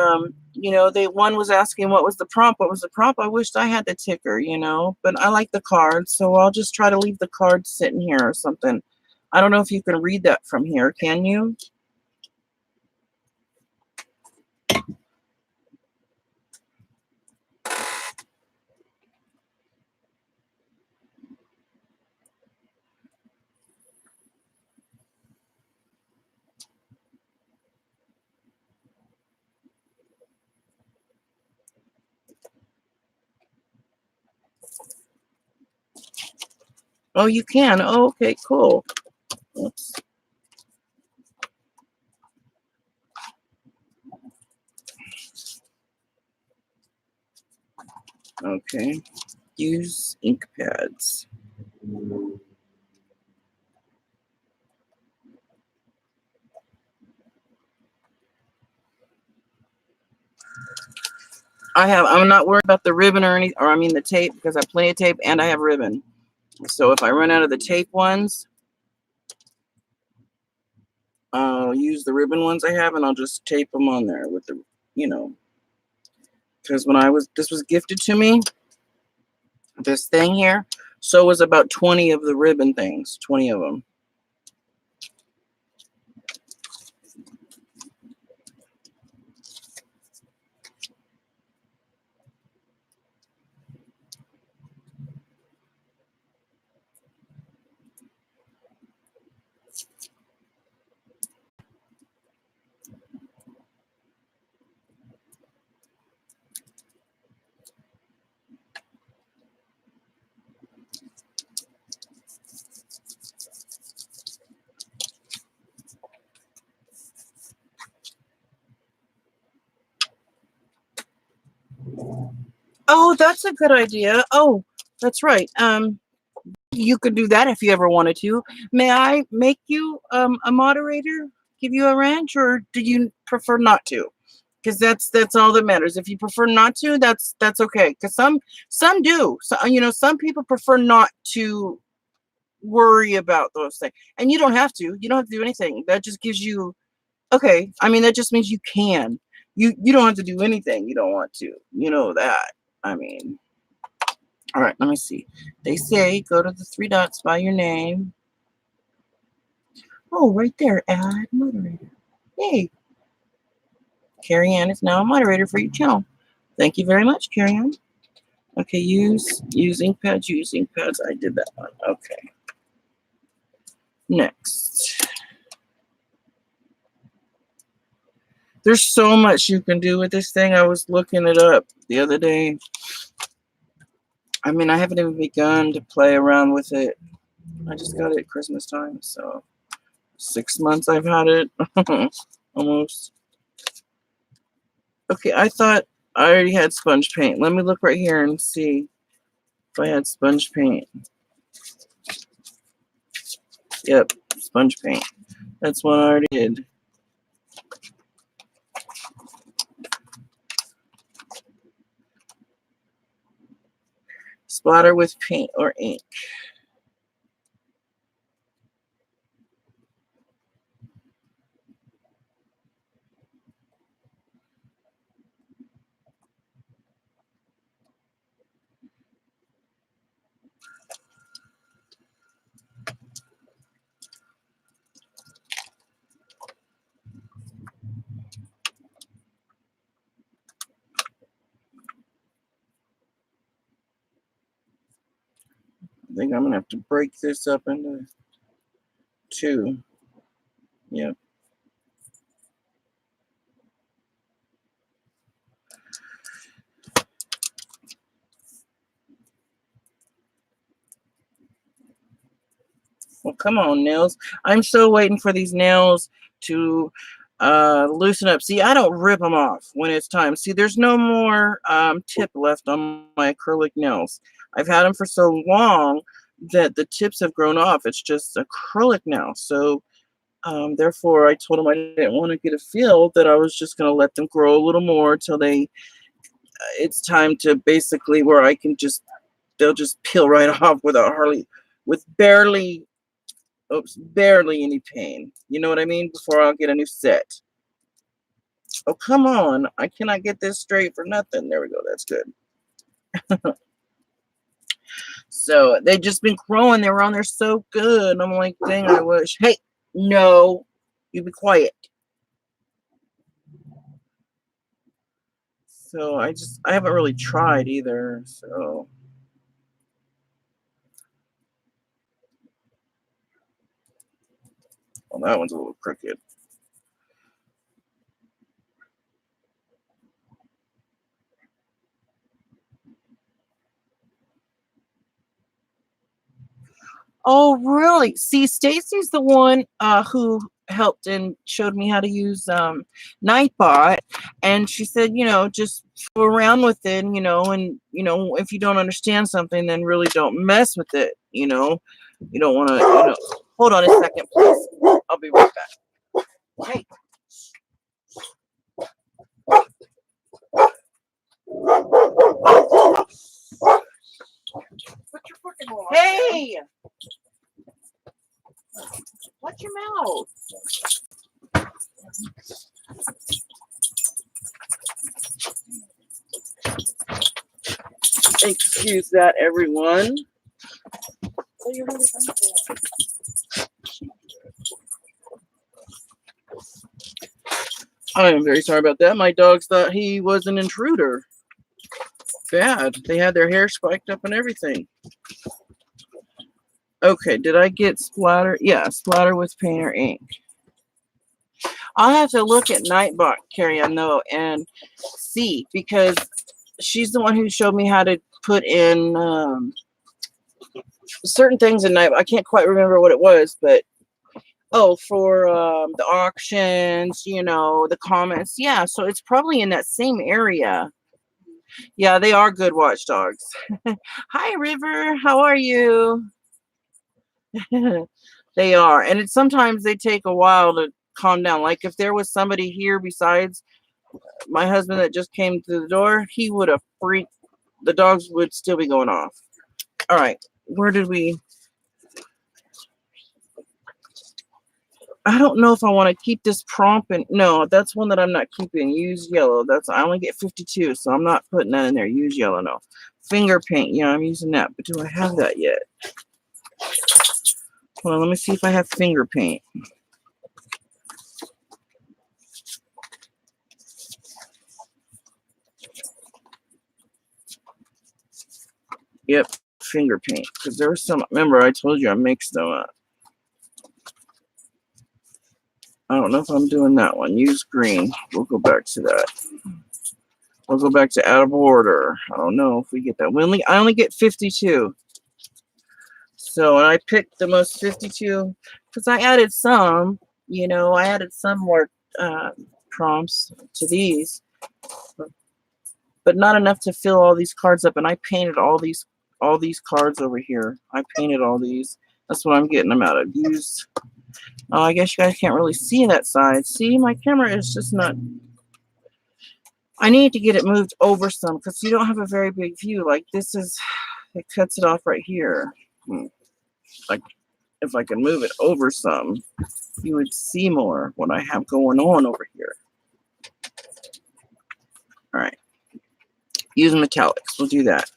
You know, one was asking what was the prompt. What was the prompt? I wished I had the ticker, you know, but I like the cards, so I'll just try to leave the cards sitting here or something. I don't know if you can read that from here. Can you? Oh, you can. Oh, okay, cool. Oops. Okay. Use ink pads. I'm not worried about the ribbon or I mean the tape, because I have plenty of tape and I have ribbon. So if I run out of the tape ones, I'll use the ribbon ones I have and I'll just tape them on there with the, you know, because this was gifted to me, this thing here. So was about 20 of the ribbon things, 20 of them. Oh, that's a good idea. Oh, that's right. You could do that if you ever wanted to. May I make you a moderator? Give you a ranch, or do you prefer not to? Because that's all that matters. If you prefer not to, that's okay. Because some do. So you know, some people prefer not to worry about those things, and you don't have to. You don't have to do anything. That just gives you okay. I mean, that just means you can. You don't have to do anything you don't want to. You know that. I mean. All right, let me see. They say go to the three dots by your name. Oh, right there, add moderator. Yay. Carrie Ann is now a moderator for your channel. Thank you very much, Carrie Ann. Okay, use ink pads, use ink pads. I did that one. Okay. Next. There's so much you can do with this thing. I was looking it up the other day. I mean, I haven't even begun to play around with it. I just got it at Christmas time, so 6 months I've had it. Almost. Okay, I thought I already had sponge paint. Let me look right here and see if I had sponge paint. Yep, sponge paint. That's what I already did. Splatter with paint or ink. I think I'm going to have to break this up into 2. Yep. Well, come on, nails. I'm still waiting for these nails to loosen up. See, I don't rip them off when it's time. See, there's no more tip left on my acrylic nails. I've had them for so long that the tips have grown off. It's just acrylic now. So therefore, I told them I didn't want to get a feel, that I was just going to let them grow a little more till it's time to basically where I can they'll just peel right off with barely any pain. You know what I mean? Before I'll get a new set. Oh, come on. I cannot get this straight for nothing. There we go. That's good. So they've just been growing. They were on there so good. I'm like, dang, I wish. Hey, no, you be quiet. So I haven't really tried either. So, well, that one's a little crooked. Oh, really? See, Stacy's the one who helped and showed me how to use Nightbot, and she said, just go around with it, and if you don't understand something, then really don't mess with it. You don't want to. Hold on a second, please. I'll be right back. Hey. Hey. Watch your mouth. Excuse that, everyone. I am very sorry about that. My dogs thought he was an intruder. Bad. They had their hair spiked up and everything. Okay, did I get splatter? Yeah, splatter with paint or ink. I'll have to look at Nightbot, Carrie, I know, and see, because she's the one who showed me how to put in certain things in Nightbot. I can't quite remember what it was, but for the auctions, the comments. Yeah, so it's probably in that same area. Yeah, they are good watchdogs. Hi, River. How are you? They are. And sometimes they take a while to calm down. Like if there was somebody here besides my husband that just came through the door, he would have freaked. The dogs would still be going off. All right. Where did we? I don't know if I want to keep this prompt. No, that's one that I'm not keeping. Use yellow. I only get 52, so I'm not putting that in there. Use yellow. No. Finger paint. Yeah, I'm using that. But do I have that yet? Hold on, let me see if I have finger paint. Yep, finger paint. Because there was some, remember I told you I mixed them up. I don't know if I'm doing that one. Use green. We'll go back to that. We'll go back to out of order. I don't know if we get that. I only get 52. So I picked the most 52 because I added some, I added some more prompts to these, but not enough to fill all these cards up. And I painted all these cards over here. I painted all these. That's what I'm getting them out of. Use. Oh, I guess you guys can't really see that side. See, my camera is just not. I need to get it moved over some because you don't have a very big view. Like this is, it cuts it off right here. Like if I can move it over some, you would see more what I have going on over here. All right. Use metallics. We'll do that.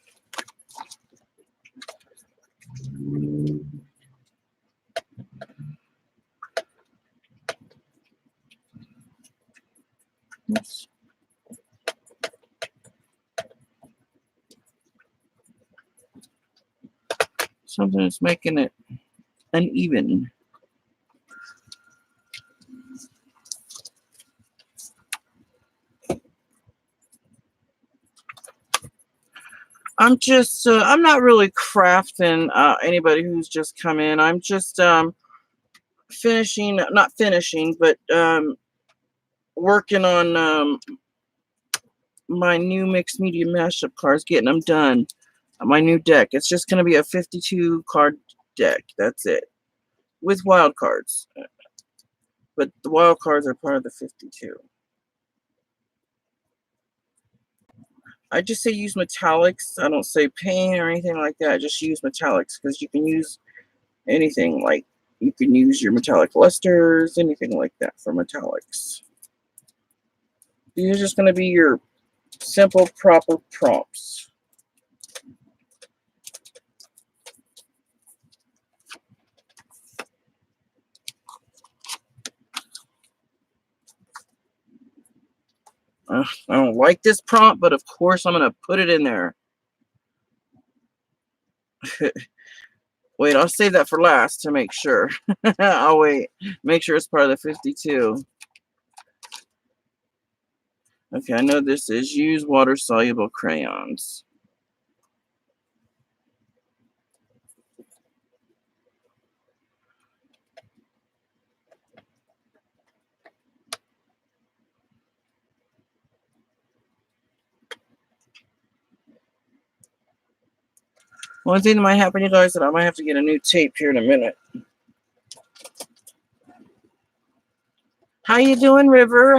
Oops. Something is making it uneven. I'm just, I'm not really crafting anybody who's just come in. I'm just finishing, not finishing, but working on my new mixed media mashup cards, getting them done. My new deck. It's just going to be a 52 card deck. That's it. With wild cards. But the wild cards are part of the 52. I just say use metallics. I don't say paint or anything like that. I just use metallics because you can use anything. Like you can use your metallic lusters, anything like that for metallics. These are just going to be your simple, proper prompts. I don't like this prompt, but of course I'm going to put it in there. Wait, I'll save that for last to make sure. I'll wait. Make sure it's part of the 52. Okay, I know this is use water-soluble crayons. One thing that might happen, you guys, is that I might have to get a new tape here in a minute. How you doing, River?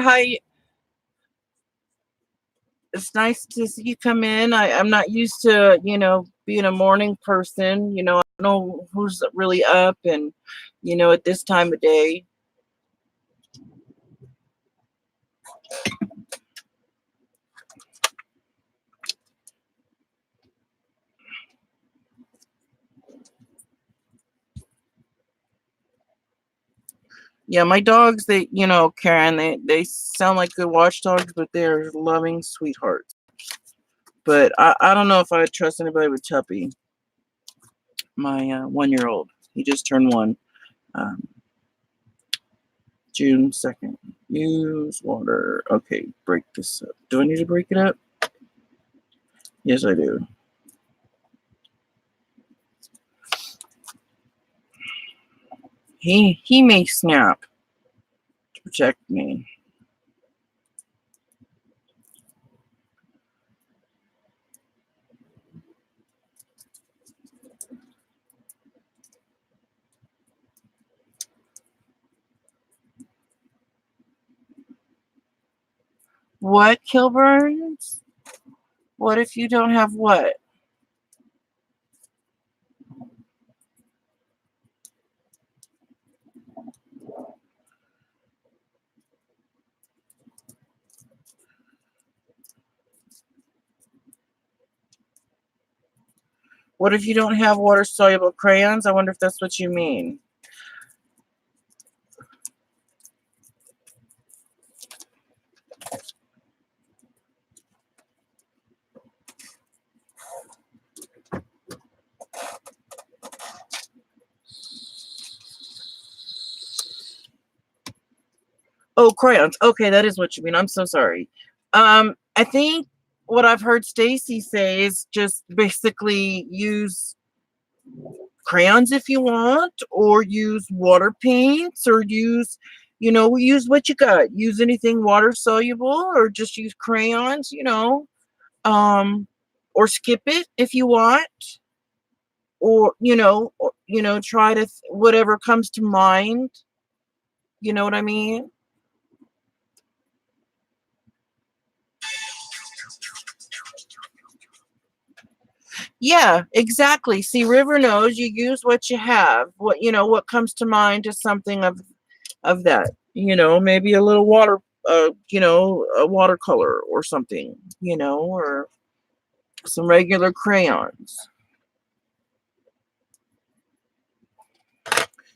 It's nice to see you come in. I'm not used to, being a morning person. I don't know who's really up and, at this time of day. Yeah, my dogs, Karen, they sound like good watchdogs, but they're loving sweethearts. But I don't know if I would trust anybody with Tuppy, my 1-year-old. He just turned 1. June 2nd. Use water. Okay, break this up. Do I need to break it up? Yes, I do. He may snap to protect me. What, Kilburns? What if you don't have what? What if you don't have water-soluble crayons? I wonder if that's what you mean. Oh, crayons. Okay, that is what you mean. I'm so sorry. I think what I've heard Stacy say is just basically use crayons if you want, or use water paints, or use what you got. Use anything water soluble, or just use crayons, or skip it if you want, or try to whatever comes to mind. You know what I mean? Yeah, exactly. See, River knows you use what you have. What comes to mind is something of that. Maybe a little water, a watercolor or something. Or some regular crayons.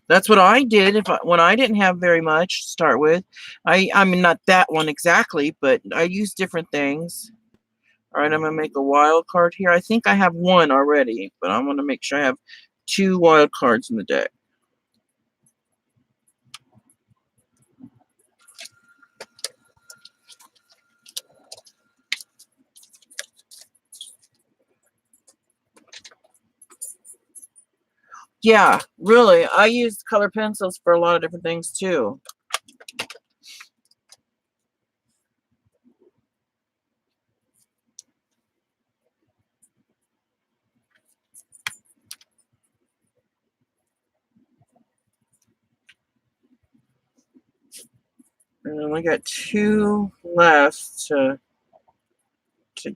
That's what I did when I didn't have very much to start with. I mean, not that one exactly, but I used different things. All right, I'm going to make a wild card here. I think I have one already, but I want to make sure I have 2 wild cards in the deck. Yeah, really. I use color pencils for a lot of different things too. And I got 2 left to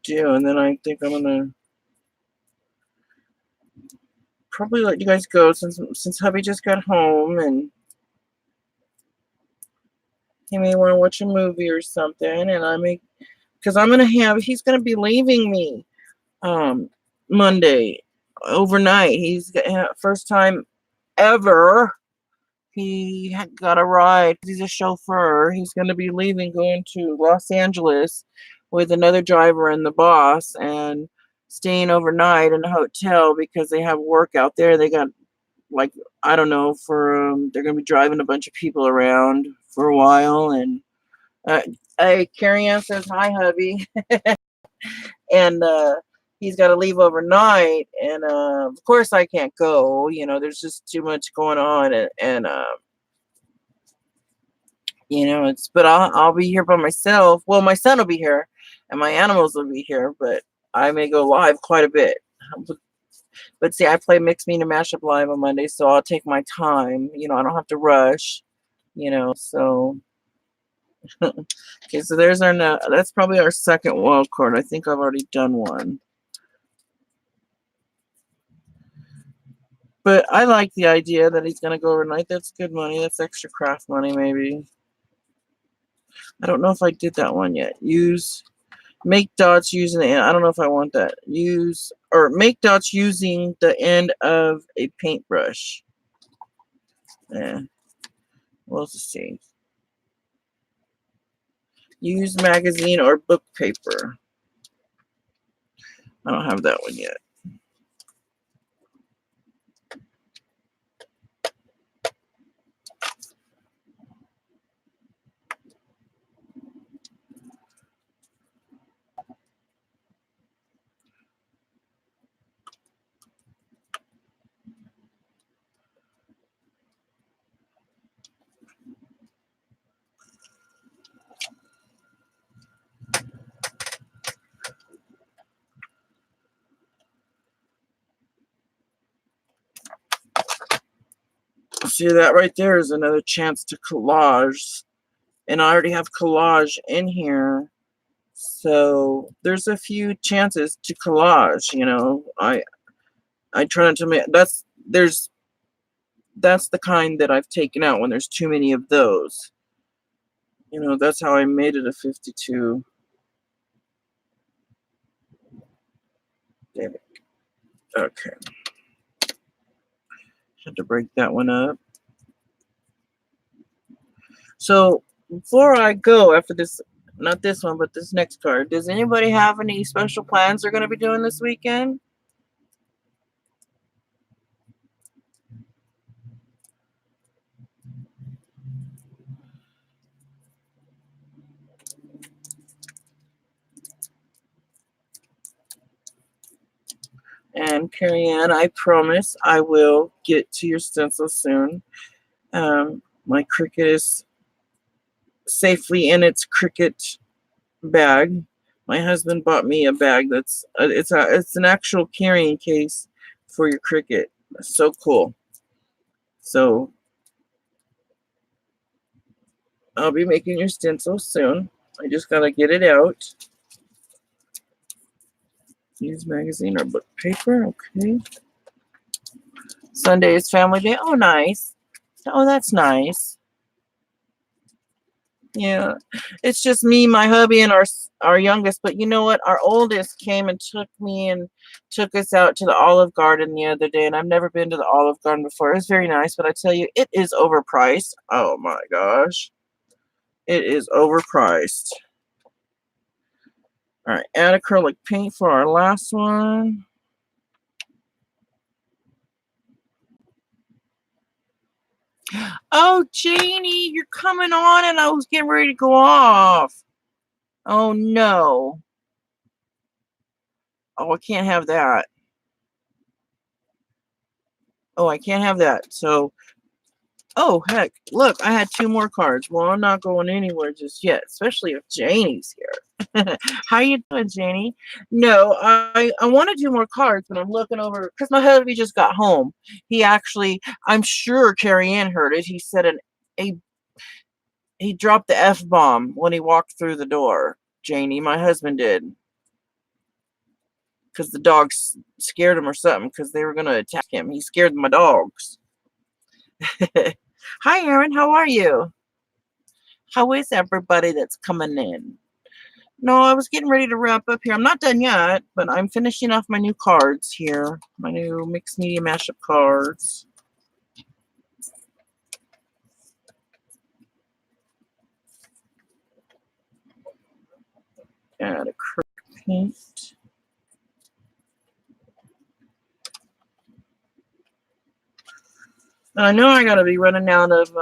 do, and then I think I'm gonna probably let you guys go since hubby just got home. And He may want to watch a movie or something, and I may, because he's gonna be leaving me Monday overnight. He's first time ever he got a ride. He's a chauffeur. He's going to be leaving, going to Los Angeles with another driver and the boss, and staying overnight in a hotel because they have work out there. They got, like, I don't know, for they're going to be driving a bunch of people around for a while. And Carrie Ann says hi, hubby. And he's got to leave overnight, and of course I can't go. There's just too much going on, and but I'll be here by myself. Well, my son will be here, and my animals will be here, but I may go live quite a bit. But see, I play Mixed Media Mashup live on Monday, so I'll take my time. I don't have to rush. So. Okay, so there's our that's probably our second wild card. I think I've already done one. But I like the idea that he's going to go overnight. That's good money. That's extra craft money, maybe. I don't know if I did that one yet. Make dots using the end. I don't know if I want that. Make dots using the end of a paintbrush. Yeah. We'll see. Use magazine or book paper. I don't have that one yet. See, that right there is another chance to collage. And I already have collage in here. So there's a few chances to collage, I try not to make that's the kind that I've taken out when there's too many of those. That's how I made it a 52. Damn it. Okay. Had to break that one up. So before I go, after this, not this one, but this next card, does anybody have any special plans they're going to be doing this weekend? And Carrie Ann, I promise I will get to your stencil soon. My Cricut is safely in its Cricut bag. My husband bought me a bag that's it's an actual carrying case for your Cricut. That's so cool. So I'll be making your stencil soon. I just gotta get it out. Use magazine or book paper. Okay. Sunday is family day. Oh, nice. Oh, that's nice. Yeah, it's just me, my hubby, and our youngest. But you know what? Our oldest came and took us out to the Olive Garden the other day, and I've never been to the Olive Garden before. It was very nice, but I tell you, it is overpriced. Oh my gosh, it is overpriced. All right, add acrylic paint for our last one. Oh, Janie, you're coming on, and I was getting ready to go off. Oh no. Oh, I can't have that. Oh, I can't have that. So, oh, heck, look, I had 2 more cards. Well, I'm not going anywhere just yet, especially if Janie's here. How you doing, Janie? No, I want to do more cards, but I'm looking over, because my hubby just got home. He actually, I'm sure Carrie Ann heard it. He said he dropped the F-bomb when he walked through the door, Janie. My husband did. Because the dogs scared him or something, because they were going to attack him. He scared my dogs. Hi, Aaron. How are you? How is everybody that's coming in? No, I was getting ready to wrap up here. I'm not done yet, but I'm finishing off my new cards here. My new mixed media mashup cards. Add acrylic paint. And I know I gotta be running out of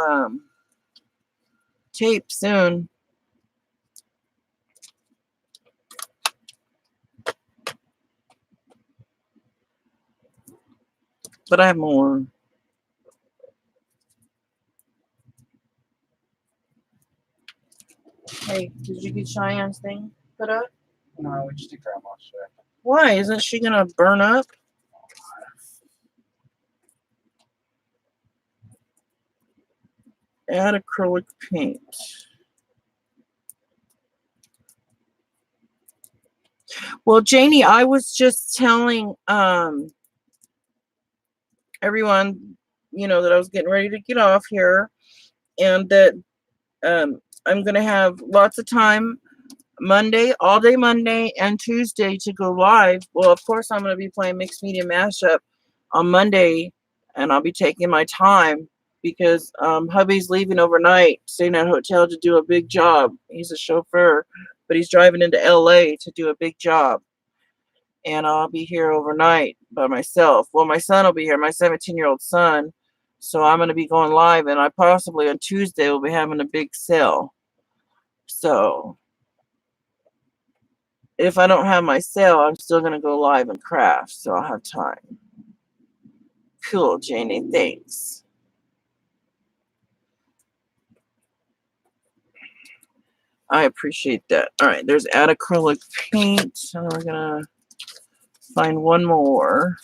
tape soon. But I have more. Hey, did you get Cheyenne's thing put up? No, we just did grandma's shit. Why? Isn't she gonna burn up? Add acrylic paint. Well, Janie, I was just telling everyone, that I was getting ready to get off here, and that I'm gonna have lots of time Monday, all day Monday and Tuesday to go live. Well, of course, I'm gonna be playing Mixed Media Mashup on Monday, and I'll be taking my time because hubby's leaving overnight, staying at a hotel to do a big job. He's a chauffeur, but he's driving into LA to do a big job. And I'll be here overnight by myself. Well, my son will be here, my 17-year-old son. So I'm going to be going live, and I possibly on Tuesday will be having a big sale. So if I don't have my sale, I'm still going to go live and craft, so I'll have time. Cool, Janie. Thanks. I appreciate that. All right, there's add acrylic paint. And we're going to find one more.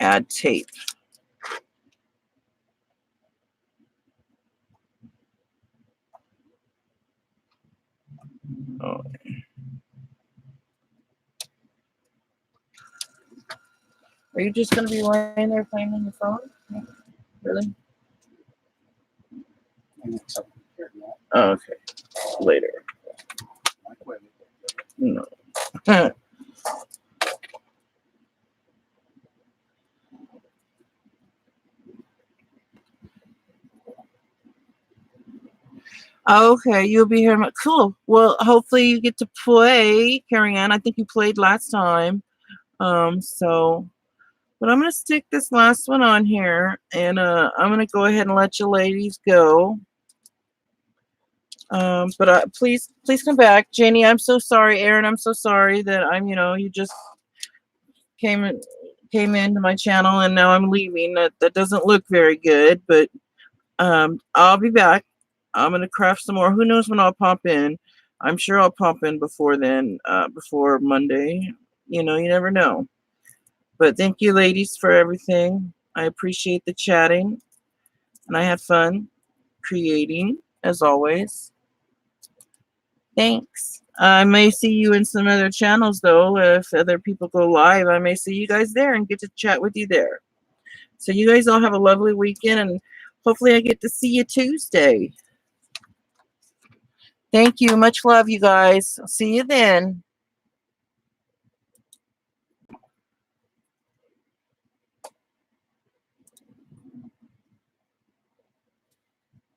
Add tape. Oh. Are you just going to be laying there playing on your phone? Really? Oh, okay. Later. No. Okay, you'll be here. Cool. Well, hopefully you get to play, Carrie Ann. I think you played last time. But I'm gonna stick this last one on here, and I'm gonna go ahead and let you ladies go. But please come back, Janie. I'm so sorry, Aaron. I'm so sorry that you just came into my channel and now I'm leaving. That doesn't look very good, but I'll be back. I'm gonna craft some more. Who knows when I'll pop in? I'm sure I'll pop in before then, before Monday. You never know. But thank you, ladies, for everything. I appreciate the chatting, and I had fun creating, as always. Thanks. I may see you in some other channels, though. If other people go live, I may see you guys there and get to chat with you there. So you guys all have a lovely weekend, and hopefully I get to see you Tuesday. Thank you. Much love, you guys. I'll see you then.